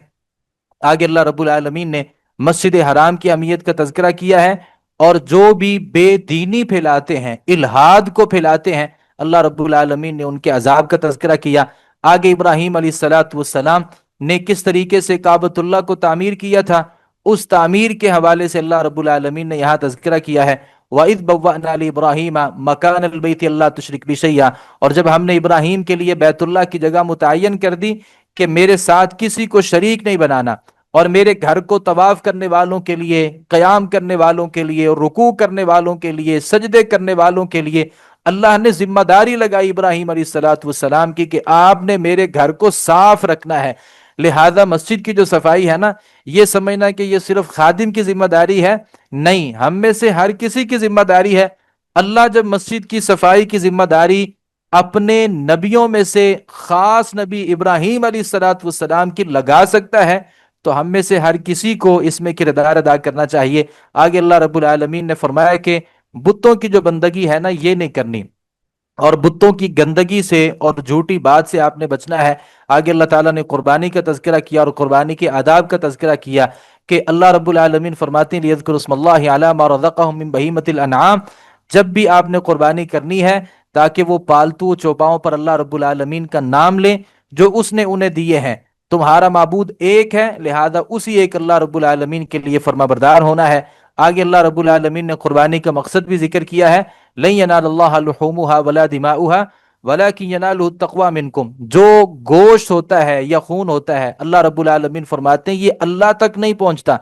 آگے اللہ رب العالمین نے مسجد حرام کی اہمیت کا تذکرہ کیا ہے، اور جو بھی بے دینی پھیلاتے ہیں، الہاد کو پھیلاتے ہیں، اللہ رب العالمین نے ان کے عذاب کا تذکرہ کیا۔ آگے ابراہیم علیہ الصلاۃ والسلام نے کس طریقے سے کعبۃ اللہ کو تعمیر کیا تھا، اس تعمیر کے حوالے سے اللہ رب العالمین نے یہاں تذکرہ کیا ہے۔ وَإِذْ بَوَّأْنَا لِإِبْرَاهِيمَ مَكَانَ الْبَيْتِ أَلَّا تُشْرِكْ بِي شَيْئًا، اور جب ہم نے ابراہیم کے لیے بیت اللہ کی جگہ متعین کر دی کہ میرے ساتھ کسی کو شریک نہیں بنانا، اور میرے گھر کو طواف کرنے والوں کے لیے، قیام کرنے والوں کے لیے، اور رکوع کرنے والوں کے لیے، سجدے کرنے والوں کے لیے اللہ نے ذمہ داری لگائی ابراہیم علیہ الصلاۃ والسلام کی کہ آپ نے میرے گھر کو صاف رکھنا ہے۔ لہذا مسجد کی جو صفائی ہے نا، یہ سمجھنا کہ یہ صرف خادم کی ذمہ داری ہے، نہیں، ہم میں سے ہر کسی کی ذمہ داری ہے۔ اللہ جب مسجد کی صفائی کی ذمہ داری اپنے نبیوں میں سے خاص نبی ابراہیم علیہ الصلاۃ والسلام کی لگا سکتا ہے، تو ہم میں سے ہر کسی کو اس میں کردار ادا کرنا چاہیے۔ آگے اللہ رب العالمین نے فرمایا کہ بتوں کی جو بندگی ہے نا، یہ نہیں کرنی، اور بتوں کی گندگی سے اور جھوٹی بات سے آپ نے بچنا ہے۔ آگے اللہ تعالیٰ نے قربانی کا تذکرہ کیا اور قربانی کے آداب کا تذکرہ کیا کہ اللہ رب العالمین فرماتے ہیں لِيَذْكُرُوا اسْمَ اللَّهِ عَلَىٰ مَا رَزَقَهُم مِّن بَهِيمَةِ الْأَنْعَامِ، جب بھی آپ نے قربانی کرنی ہے تاکہ وہ پالتو چوپاؤں پر اللہ رب العالمین کا نام لیں جو اس نے انہیں دیے ہیں۔ تمہارا معبود ایک ہے، لہذا اسی ایک اللہ رب العالمین کے لیے فرما بردار ہونا ہے۔ آگے اللہ رب العالمین نے قربانی کا مقصد بھی ذکر کیا ہے، لن ینال اللہ لحومها ولا دماؤها ولکن ینالہ التقوی منکم، جو گوشت ہوتا ہے یا خون ہوتا ہے، اللہ رب العالمین فرماتے ہیں یہ اللہ تک نہیں پہنچتا،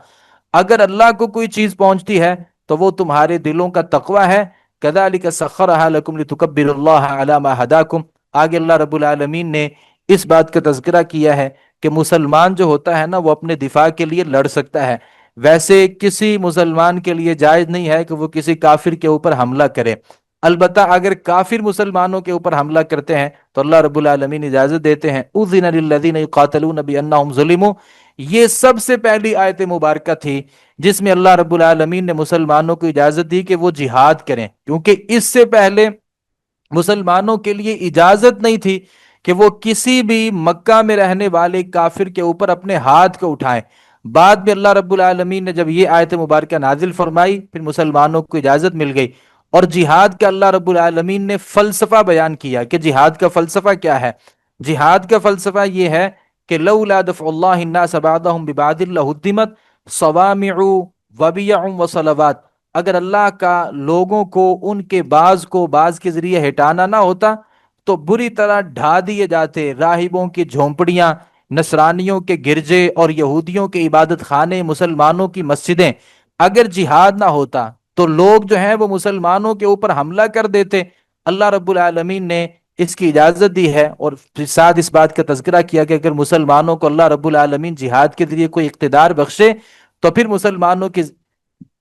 اگر اللہ کو کوئی چیز پہنچتی ہے تو وہ تمہارے دلوں کا تقوی ہے۔ کذالک سخرها لکم لتکبروا اللہ علی ما ہداکم، آگے اللہ رب العالمین نے اس بات کا تذکرہ کیا ہے کہ مسلمان جو ہوتا ہے نا، وہ اپنے دفاع کے لیے لڑ سکتا ہے، ویسے کسی مسلمان کے لیے جائز نہیں ہے کہ وہ کسی کافر کے اوپر حملہ کرے۔ البتہ اگر کافر مسلمانوں کے اوپر حملہ کرتے ہیں تو اللہ رب العالمین اجازت دیتے ہیں، اذن للذین یقاتلون بانہم ظلموا، یہ سب سے پہلی آیت مبارکہ تھی جس میں اللہ رب العالمین نے مسلمانوں کو اجازت دی کہ وہ جہاد کریں، کیونکہ اس سے پہلے مسلمانوں کے لیے اجازت نہیں تھی کہ وہ کسی بھی مکہ میں رہنے والے کافر کے اوپر اپنے ہاتھ کو اٹھائیں۔ بعد میں اللہ رب العالمین نے جب یہ آیت مبارکہ نازل فرمائی، پھر مسلمانوں کو اجازت مل گئی، اور جہاد کا اللہ رب العالمین نے فلسفہ بیان کیا کہ جہاد کا فلسفہ کیا ہے۔ جہاد کا فلسفہ یہ ہے کہ لولا دفع اللہ الناس بعضهم ببعض لہدمت صوامع وبیع وصلوات، اگر اللہ کا لوگوں کو ان کے بعض کو بعض کے ذریعے ہٹانا نہ ہوتا تو بری طرح ڈھا دیے جاتے راہبوں کی جھونپڑیاں، نصرانیوں کے گرجے اور یہودیوں کے عبادت خانے، مسلمانوں کی مسجدیں۔ اگر جہاد نہ ہوتا تو لوگ جو ہیں وہ مسلمانوں کے اوپر حملہ کر دیتے۔ اللہ رب العالمین نے اس کی اجازت دی ہے، اور ساتھ اس بات کا تذکرہ کیا کہ اگر مسلمانوں کو اللہ رب العالمین جہاد کے ذریعے کوئی اقتدار بخشے تو پھر مسلمانوں کی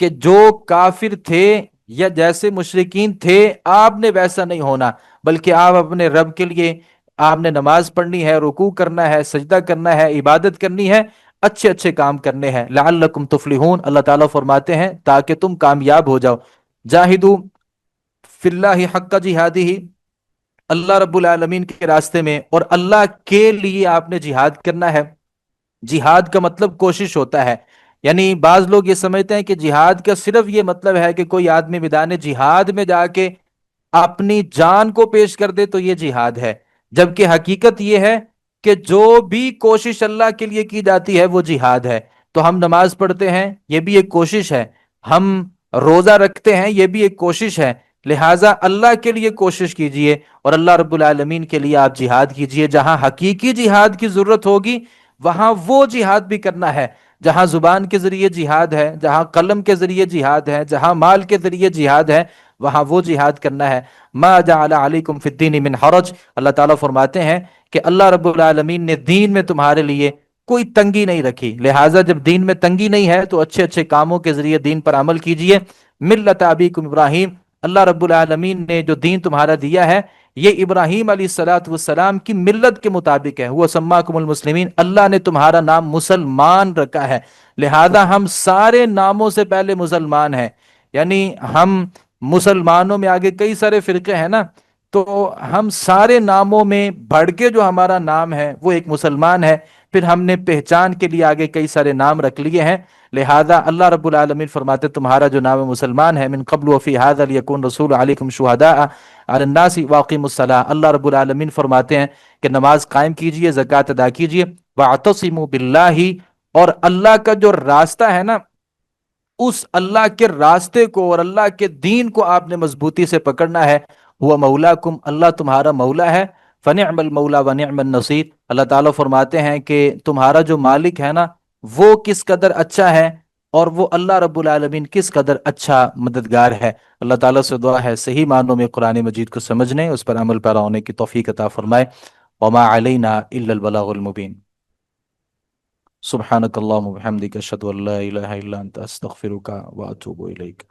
کہ جو کافر تھے یا جیسے مشرکین تھے آپ نے ویسا نہیں ہونا، بلکہ آپ اپنے رب کے لیے آپ نے نماز پڑھنی ہے، رکوع کرنا ہے، سجدہ کرنا ہے، عبادت کرنی ہے، اچھے اچھے کام کرنے ہیں، لعلکم تفلحون، اللہ تعالیٰ فرماتے ہیں تاکہ تم کامیاب ہو جاؤ۔ جاہدوا فی اللہ حق جہادہ، اللہ رب العالمین کے راستے میں اور اللہ کے لیے آپ نے جہاد کرنا ہے۔ جہاد کا مطلب کوشش ہوتا ہے، یعنی بعض لوگ یہ سمجھتے ہیں کہ جہاد کا صرف یہ مطلب ہے کہ کوئی آدمی میدان جہاد میں جا کے اپنی جان کو پیش کر دے تو یہ جہاد ہے، جبکہ حقیقت یہ ہے کہ جو بھی کوشش اللہ کے لیے کی جاتی ہے وہ جہاد ہے۔ تو ہم نماز پڑھتے ہیں، یہ بھی ایک کوشش ہے، ہم روزہ رکھتے ہیں، یہ بھی ایک کوشش ہے، لہٰذا اللہ کے لیے کوشش کیجئے اور اللہ رب العالمین کے لیے آپ جہاد کیجئے۔ جہاں حقیقی جہاد کی ضرورت ہوگی وہاں وہ جہاد بھی کرنا ہے، جہاں زبان کے ذریعے جہاد ہے، جہاں قلم کے ذریعے جہاد ہے، جہاں مال کے ذریعے جہاد ہے، وہاں وہ جہاد کرنا ہے۔ ما جعل علیکم فی الدین من حرج، اللہ تعالیٰ فرماتے ہیں کہ اللہ رب العالمین نے دین میں تمہارے لیے کوئی تنگی نہیں رکھی، لہٰذا جب دین میں تنگی نہیں ہے تو اچھے اچھے کاموں کے ذریعے دین پر عمل کیجئے۔ ملت ابیکم ابراہیم، اللہ رب العالمین نے جو دین تمہارا دیا ہے یہ ابراہیم علیہ الصلاۃ والسلام کی ملت کے مطابق ہے، وہ سماکم المسلمین، اللہ نے تمہارا نام مسلمان رکھا ہے، لہذا ہم سارے ناموں سے پہلے مسلمان ہیں۔ یعنی ہم مسلمانوں میں آگے کئی سارے فرقے ہیں نا، تو ہم سارے ناموں میں بڑھ کے جو ہمارا نام ہے وہ ایک مسلمان ہے، پھر ہم نے پہچان کے لیے آگے کئی سارے نام رکھ لیے ہیں، لہذا اللہ رب العالمین فرماتے تمہارا جو نام مسلمان ہے، من قبل وفی ھذا لیکون رسول علیکم شہداء علی الناس واقیموا الصلاۃ، اللہ رب العالمین فرماتے ہیں کہ نماز قائم کیجئے، زکوٰۃ ادا کیجئے، واعتصموا باللہ، اور اللہ کا جو راستہ ہے نا اس اللہ کے راستے کو اور اللہ کے دین کو آپ نے مضبوطی سے پکڑنا ہے۔ ہوا مولاکم، اللہ تمہارا مولا ہے، فنعم المولا ونعم النصیر، اللہ تعالیٰ فرماتے ہیں کہ تمہارا جو مالک ہے نا وہ کس قدر اچھا ہے اور وہ اللہ رب العالمین کس قدر اچھا مددگار ہے۔ اللہ تعالیٰ سے دعا ہے صحیح معنوں میں قرآن مجید کو سمجھنے، اس پر عمل پیرا ہونے کی توفیق عطا فرمائے۔ وما علینا الا البلاغ المبین۔ سبحانک اللہم وبحمدک اشہد ان لا الہ الا انت استغفرک واتوب الیک۔